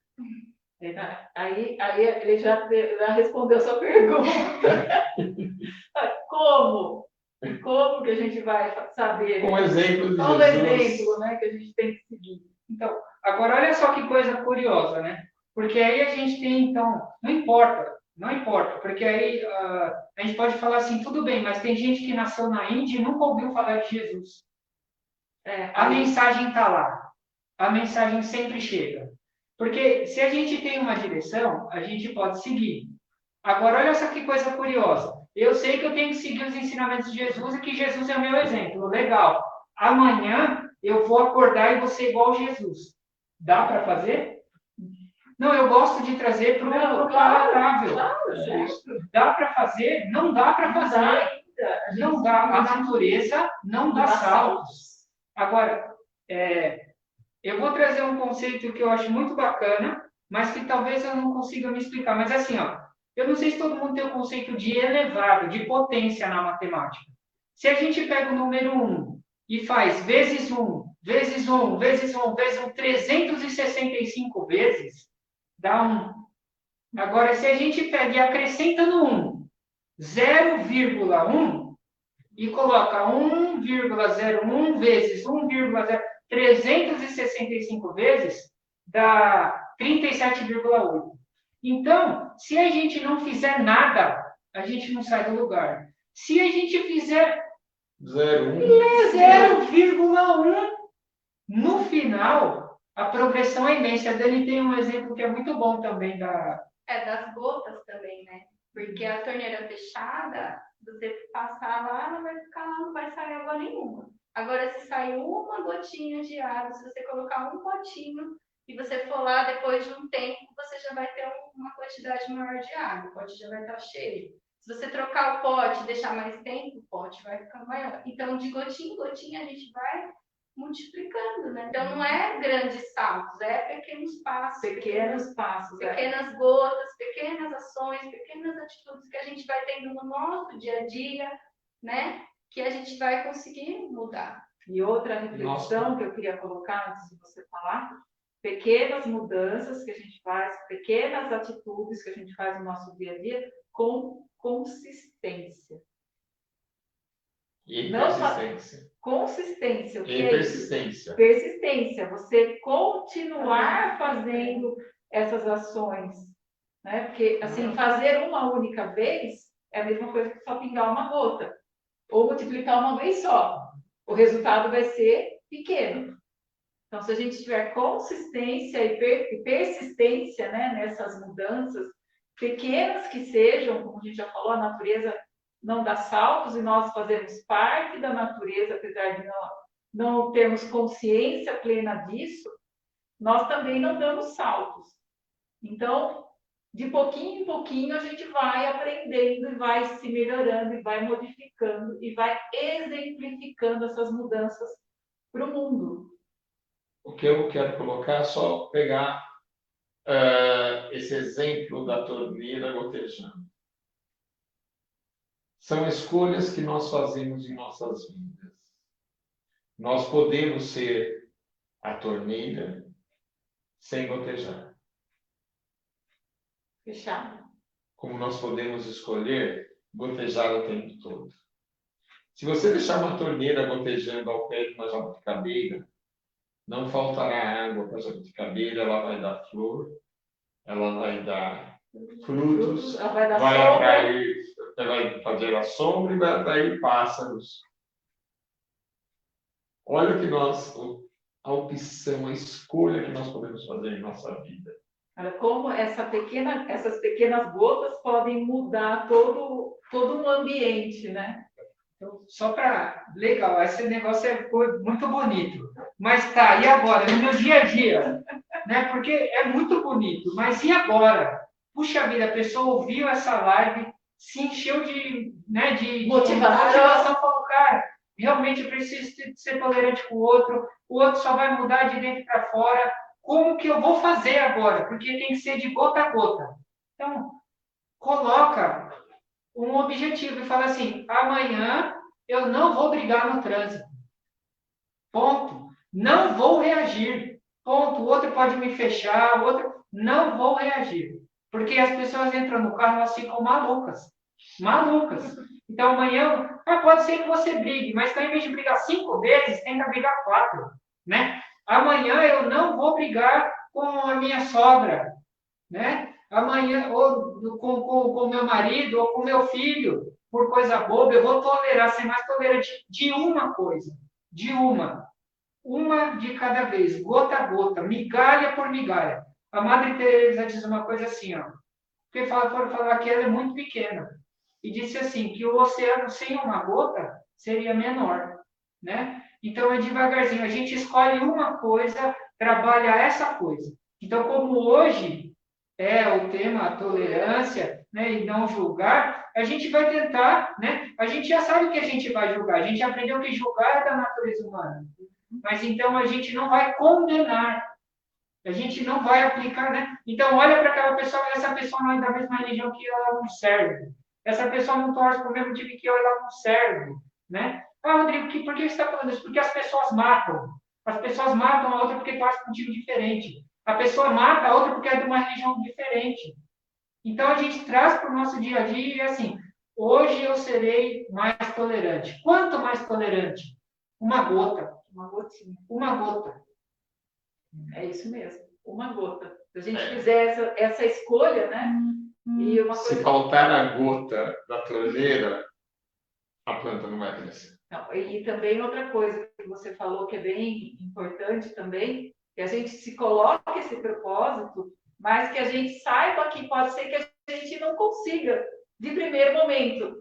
Aí ele já respondeu a sua pergunta. Como? Como que a gente vai saber? Com exemplo de Qual o Jesus. exemplo, né, que a gente tem que seguir? Então, agora olha só que coisa curiosa, né? Porque aí a gente tem, então, não importa, porque aí a gente pode falar assim, tudo bem, mas tem gente que nasceu na Índia e nunca ouviu falar de Jesus. A mensagem está lá, a mensagem sempre chega. Porque se a gente tem uma direção, a gente pode seguir. Agora, olha só que coisa curiosa. Eu sei que eu tenho que seguir os ensinamentos de Jesus e que Jesus é o meu exemplo. Legal. Amanhã eu vou acordar e vou ser igual a Jesus. Dá para fazer? Não, eu gosto de trazer para o palatável. Dá para fazer? Não dá para fazer. Não dá. A natureza não dá saltos. Agora, eu vou trazer um conceito que eu acho muito bacana, mas que talvez eu não consiga me explicar. Mas assim, eu não sei se todo mundo tem o conceito de elevado, de potência na matemática. Se a gente pega o número 1 e faz vezes 1, vezes 1, vezes 1, vezes 1, 365 vezes, dá 1. Agora, se a gente pega e acrescenta no 1, 0,1, e coloca 1,01 vezes 1,0, 365 vezes, dá 37,8. Então, se a gente não fizer nada, a gente não sai do lugar. Se a gente fizer 0,1, no final, a progressão é imensa. A Dani tem um exemplo que é muito bom também das gotas também, né? Porque a torneira fechada, você passar lá, não vai ficar lá, não vai sair água nenhuma. Agora, se sair uma gotinha de água, se você colocar um potinho e você for lá depois de um tempo, você já vai ter uma quantidade maior de água, o pote já vai estar cheio. Se você trocar o pote e deixar mais tempo, o pote vai ficando maior. Então, de gotinha em gotinha, a gente vai multiplicando, né? Então, não é grandes saltos, é pequenos passos. Pequenos passos. Pequenas gotas, pequenas ações, pequenas atitudes que a gente vai tendo no nosso dia a dia, né? Que a gente vai conseguir mudar. E outra reflexão que eu queria colocar antes de você falar, pequenas mudanças que a gente faz, pequenas atitudes que a gente faz no nosso dia a dia com consistência. E persistência. Consistência. O que e é persistência. Isso? Persistência. Você continuar fazendo essas ações, né? Porque, assim, fazer uma única vez é a mesma coisa que só pingar uma gota, ou multiplicar uma vez só. O resultado vai ser pequeno. Então, se a gente tiver consistência e persistência, né, nessas mudanças, pequenas que sejam, como a gente já falou, a natureza não dá saltos e nós fazemos parte da natureza, apesar de não termos consciência plena disso, nós também não damos saltos. Então, de pouquinho em pouquinho, a gente vai aprendendo e vai se melhorando e vai modificando e vai exemplificando essas mudanças para o mundo. O que eu quero colocar é só pegar esse exemplo da torneira gotejando. São escolhas que nós fazemos em nossas vidas. Nós podemos ser a torneira sem gotejar. Fechado. Como nós podemos escolher gotejar o tempo todo. Se você deixar uma torneira gotejando ao pé de uma jabuticabeira, não faltará água para a jabuticabeira, ela vai dar flor, ela vai dar frutos, Ela vai dar vai sombra. atrair, vai fazer a sombra e vai atrair pássaros. Olha o que a opção, a escolha que nós podemos fazer em nossa vida. Olha como essas pequenas gotas podem mudar todo um ambiente, né? Então, só para... Legal, esse negócio foi muito bonito. Mas tá, e agora? No meu dia a dia? Né? Porque é muito bonito, mas e agora? Puxa vida, a pessoa ouviu essa live, se encheu de motivação, falou, cara, realmente eu preciso ser tolerante com o outro só vai mudar de dentro para fora. Como que eu vou fazer agora? Porque tem que ser de gota a gota. Então, coloca um objetivo e fala assim, amanhã eu não vou brigar no trânsito. Ponto. Não vou reagir. Ponto. O outro pode me fechar, o outro... Não vou reagir. Porque as pessoas entram no carro e elas ficam malucas. Malucas. Então amanhã, pode ser que você brigue, mas então, em vez de brigar 5 vezes, tenta brigar 4. Né? Amanhã eu não vou brigar com a minha sogra. Né? Amanhã, ou com meu marido, ou com meu filho, por coisa boba, eu vou tolerar, ser mais tolerante de uma coisa. De uma. Uma de cada vez, gota a gota, migalha por migalha. A Madre Teresa diz uma coisa assim, ó, porque foram falar que ela é muito pequena. E disse assim, que o oceano sem uma gota seria menor. Né? Então, é devagarzinho. A gente escolhe uma coisa, trabalha essa coisa. Então, como hoje é o tema tolerância, né, e não julgar, a gente vai tentar, né? A gente já sabe que a gente vai julgar. A gente aprendeu que julgar é da natureza humana. Mas então a gente não vai condenar. A gente não vai aplicar, né? Então olha para aquela pessoa, essa pessoa não é da mesma religião que ela não serve. Essa pessoa não torce para o mesmo time que ela não serve, né? Rodrigo, por que você está falando isso? Porque as pessoas matam. As pessoas matam a outra porque torce para um time diferente. A pessoa mata a outra porque é de uma religião diferente. Então a gente traz para o nosso dia a dia e assim, hoje eu serei mais tolerante. Quanto mais tolerante? Uma gota. Uma gotinha. Uma gota. É isso mesmo, uma gota. Se a gente fizer essa escolha, né? E uma coisa... Se faltar a gota da torneira, a planta não vai crescer. Não, e também outra coisa que você falou que é bem importante também, que a gente se coloque esse propósito, mas que a gente saiba que pode ser que a gente não consiga de primeiro momento.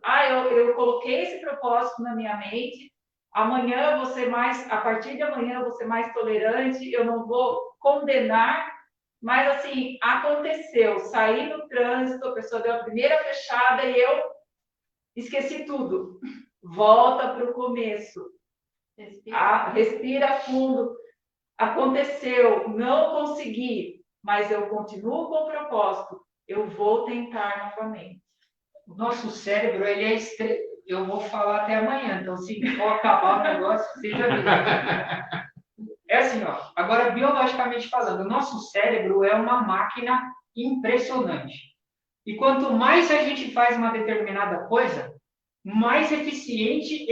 Eu coloquei esse propósito na minha mente, amanhã eu vou ser mais, a partir de amanhã eu vou ser mais tolerante, eu não vou condenar, mas assim, aconteceu, saí no trânsito, a pessoa deu a primeira fechada e eu esqueci tudo. Volta para o começo. Respira fundo. Aconteceu, não consegui, mas eu continuo com o propósito. Eu vou tentar novamente. O nosso cérebro, ele é eu vou falar até amanhã, então se for acabar o negócio, seja visto. É assim, ó, agora biologicamente falando, o nosso cérebro é uma máquina impressionante. E quanto mais a gente faz uma determinada coisa, mais eficiente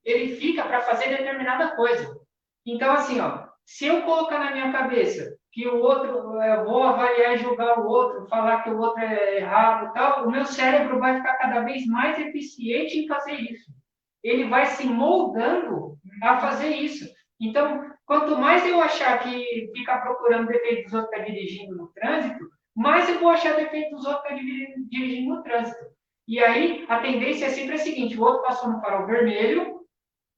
ele fica para fazer determinada coisa. Então, assim, ó, se eu colocar na minha cabeça que o outro, eu vou avaliar e julgar o outro, falar que o outro é errado e tal, o meu cérebro vai ficar cada vez mais eficiente em fazer isso. Ele vai se moldando a fazer isso. Então, quanto mais eu achar que ficar procurando defeito dos outros que está dirigindo no trânsito, mais eu vou achar defeito dos outros que está dirigindo no trânsito. E aí, a tendência é sempre a seguinte: o outro passou no farol vermelho,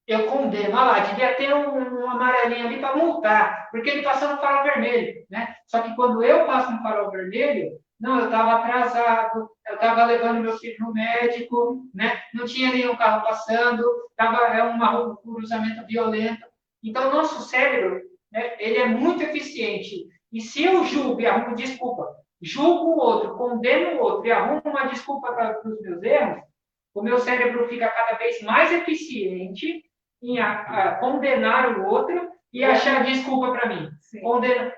eu condeno, olha lá, devia ter um amarelinho ali para multar, porque ele passou no farol vermelho, né? Só que quando eu passo no farol vermelho, não, eu estava atrasado, eu estava levando meu filho no médico, né? Não tinha nenhum carro passando, estava um cruzamento violento. Então, o nosso cérebro, né, ele é muito eficiente. E se eu julgo e arrumo desculpa, julgo o outro, condeno o outro e arrumo uma desculpa para os meus erros, o meu cérebro fica cada vez mais eficiente em condenar o outro e achar desculpa para mim.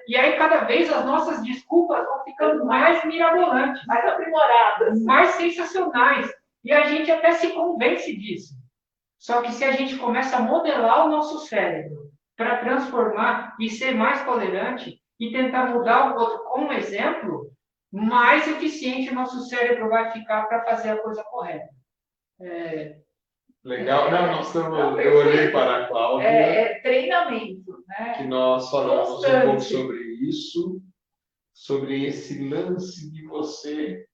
E aí, cada vez, as nossas desculpas vão ficando mais mirabolantes, mais aprimoradas, mais sensacionais. E a gente até se convence disso. Só que se a gente começa a modelar o nosso cérebro para transformar e ser mais tolerante e tentar mudar o outro com um exemplo, mais eficiente o nosso cérebro vai ficar para fazer a coisa correta. Legal. Não, nós estamos, eu olhei para a Cláudia. É treinamento, né? Que nós falamos Constante. um pouco sobre isso, sobre esse lance de você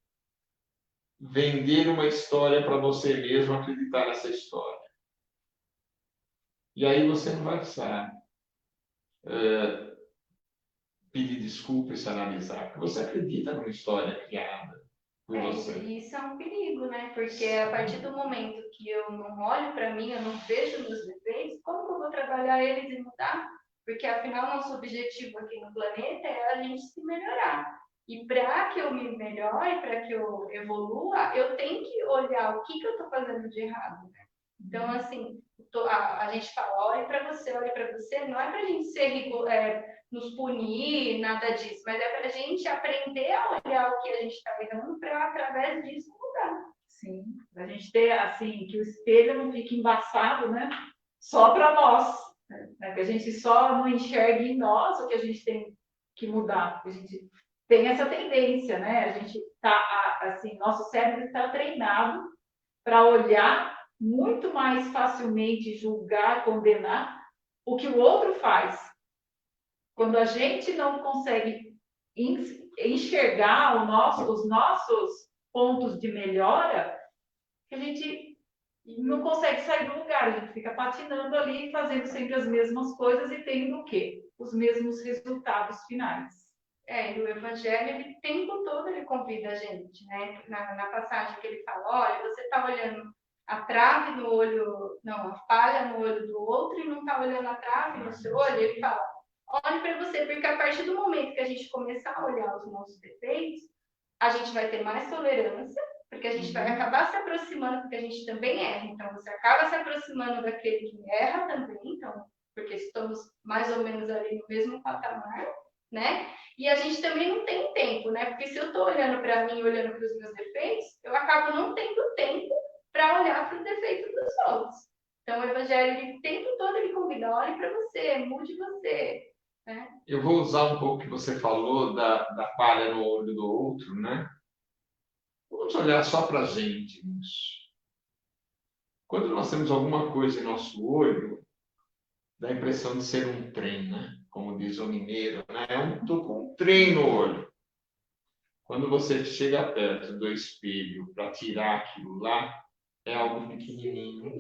vender uma história para você mesmo acreditar nessa história. E aí você não vai precisar pedir desculpa e se analisar, porque você acredita numa história criada por você. Isso é um perigo, né? Porque a partir do momento que eu não olho para mim, eu não vejo meus defeitos, como que eu vou trabalhar eles e mudar? Porque afinal, nosso objetivo aqui no planeta é a gente se melhorar. E para que eu me melhore, para que eu evolua, eu tenho que olhar o que eu estou fazendo de errado, né? Então, assim, a gente fala, olhe para você, não é para a gente nos punir, nada disso, mas é para a gente aprender a olhar o que a gente está errando para, através disso, mudar. Sim, para a gente ter, assim, que o espelho não fique embaçado, né? Só para nós, né? Que a gente só não enxergue em nós o que a gente tem que mudar. A gente tem essa tendência, né? A gente está, assim, nosso cérebro está treinado para olhar muito mais facilmente, julgar, condenar o que o outro faz. Quando a gente não consegue enxergar os nossos pontos de melhora, a gente não consegue sair do lugar, a gente fica patinando ali, fazendo sempre as mesmas coisas e tendo o quê? Os mesmos resultados finais. E o Evangelho, ele, o tempo todo, ele convida a gente, né? Na passagem que ele fala, olha, você está olhando a trave no olho, não, a falha no olho do outro e não está olhando a trave no seu olho, ele fala, olhe para você, porque a partir do momento que a gente começar a olhar os nossos defeitos, a gente vai ter mais tolerância, porque a gente vai acabar se aproximando, porque a gente também erra. Então, você acaba se aproximando daquele que erra também, então, porque estamos mais ou menos ali no mesmo patamar, né? E a gente também não tem tempo, né? Porque se eu estou olhando para mim, olhando para os meus defeitos, eu acabo não tendo tempo para olhar para o defeito dos outros. Então, o Evangelho, ele, o tempo todo, ele convida, olhe para você, mude você. Né? Eu vou usar um pouco o que você falou da palha no olho do outro, né? Vamos olhar só para a gente nisso. Quando nós temos alguma coisa em nosso olho, dá a impressão de ser um trem, né? Como diz o mineiro, né? Estou com um trem no olho. Quando você chega perto do espelho para tirar aquilo lá, é algo pequenininho.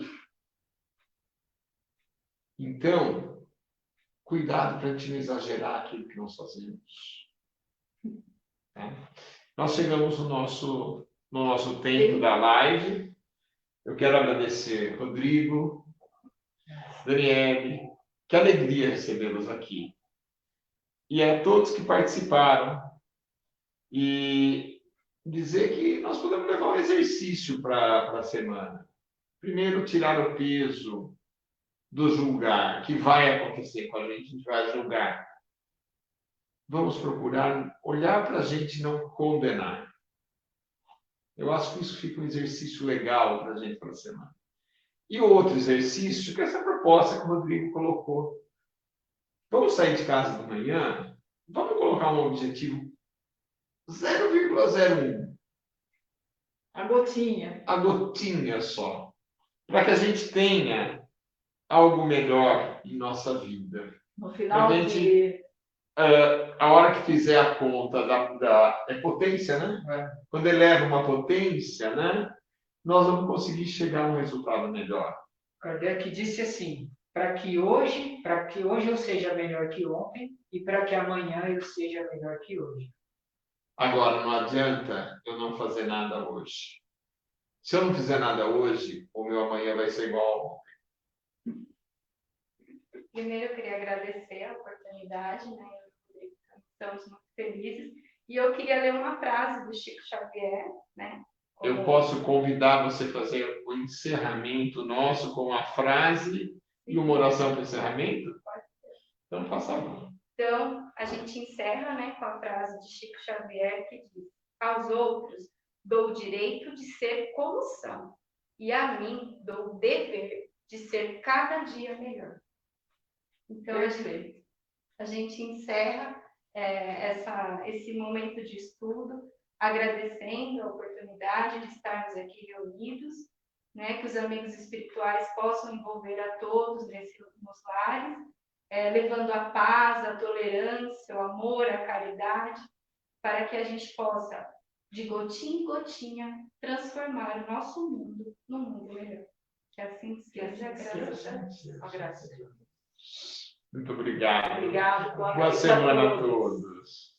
Então, cuidado para a gente não exagerar aquilo que nós fazemos. Tá? Nós chegamos no nosso tempo da live. Eu quero agradecer Rodrigo, Daniele, que alegria recebê-los aqui. E a todos que participaram. E dizer que nós podemos levar um exercício para a semana. Primeiro, tirar o peso do julgar, que vai acontecer com a gente vai julgar. Vamos procurar olhar para a gente e não condenar. Eu acho que isso fica um exercício legal para a gente para a semana. E outro exercício, que é essa proposta que o Rodrigo colocou. Vamos sair de casa de manhã, vamos colocar um objetivo 0,01, A gotinha. a gotinha só, para que a gente tenha algo melhor em nossa vida. No final A gente- de... A hora que fizer a conta é potência, né? É. Quando eleva uma potência, né? Nós vamos conseguir chegar a um resultado melhor. Kardec disse assim: para que hoje eu seja melhor que ontem e para que amanhã eu seja melhor que hoje. Agora, não adianta eu não fazer nada hoje. Se eu não fizer nada hoje, o meu amanhã vai ser igual ao ontem. Primeiro, eu queria agradecer a oportunidade, né? Estamos muito felizes. E eu queria ler uma frase do Chico Xavier, né? Eu posso convidar você a fazer o encerramento nosso com uma frase e uma oração para o encerramento? Então, faça lá. Então, a gente encerra, né, com a frase de Chico Xavier que diz: aos outros dou o direito de ser como são, e a mim dou o dever de ser cada dia melhor. Então, a gente encerra esse momento de estudo, agradecendo a oportunidade de estarmos aqui reunidos, né, que os amigos espirituais possam envolver a todos nos lares, levando a paz, a tolerância, o amor, a caridade, para que a gente possa, de gotinha em gotinha, transformar o nosso mundo num mundo melhor. Que assim seja, graças a Deus. Muito obrigado. Obrigado. Boa semana a todos.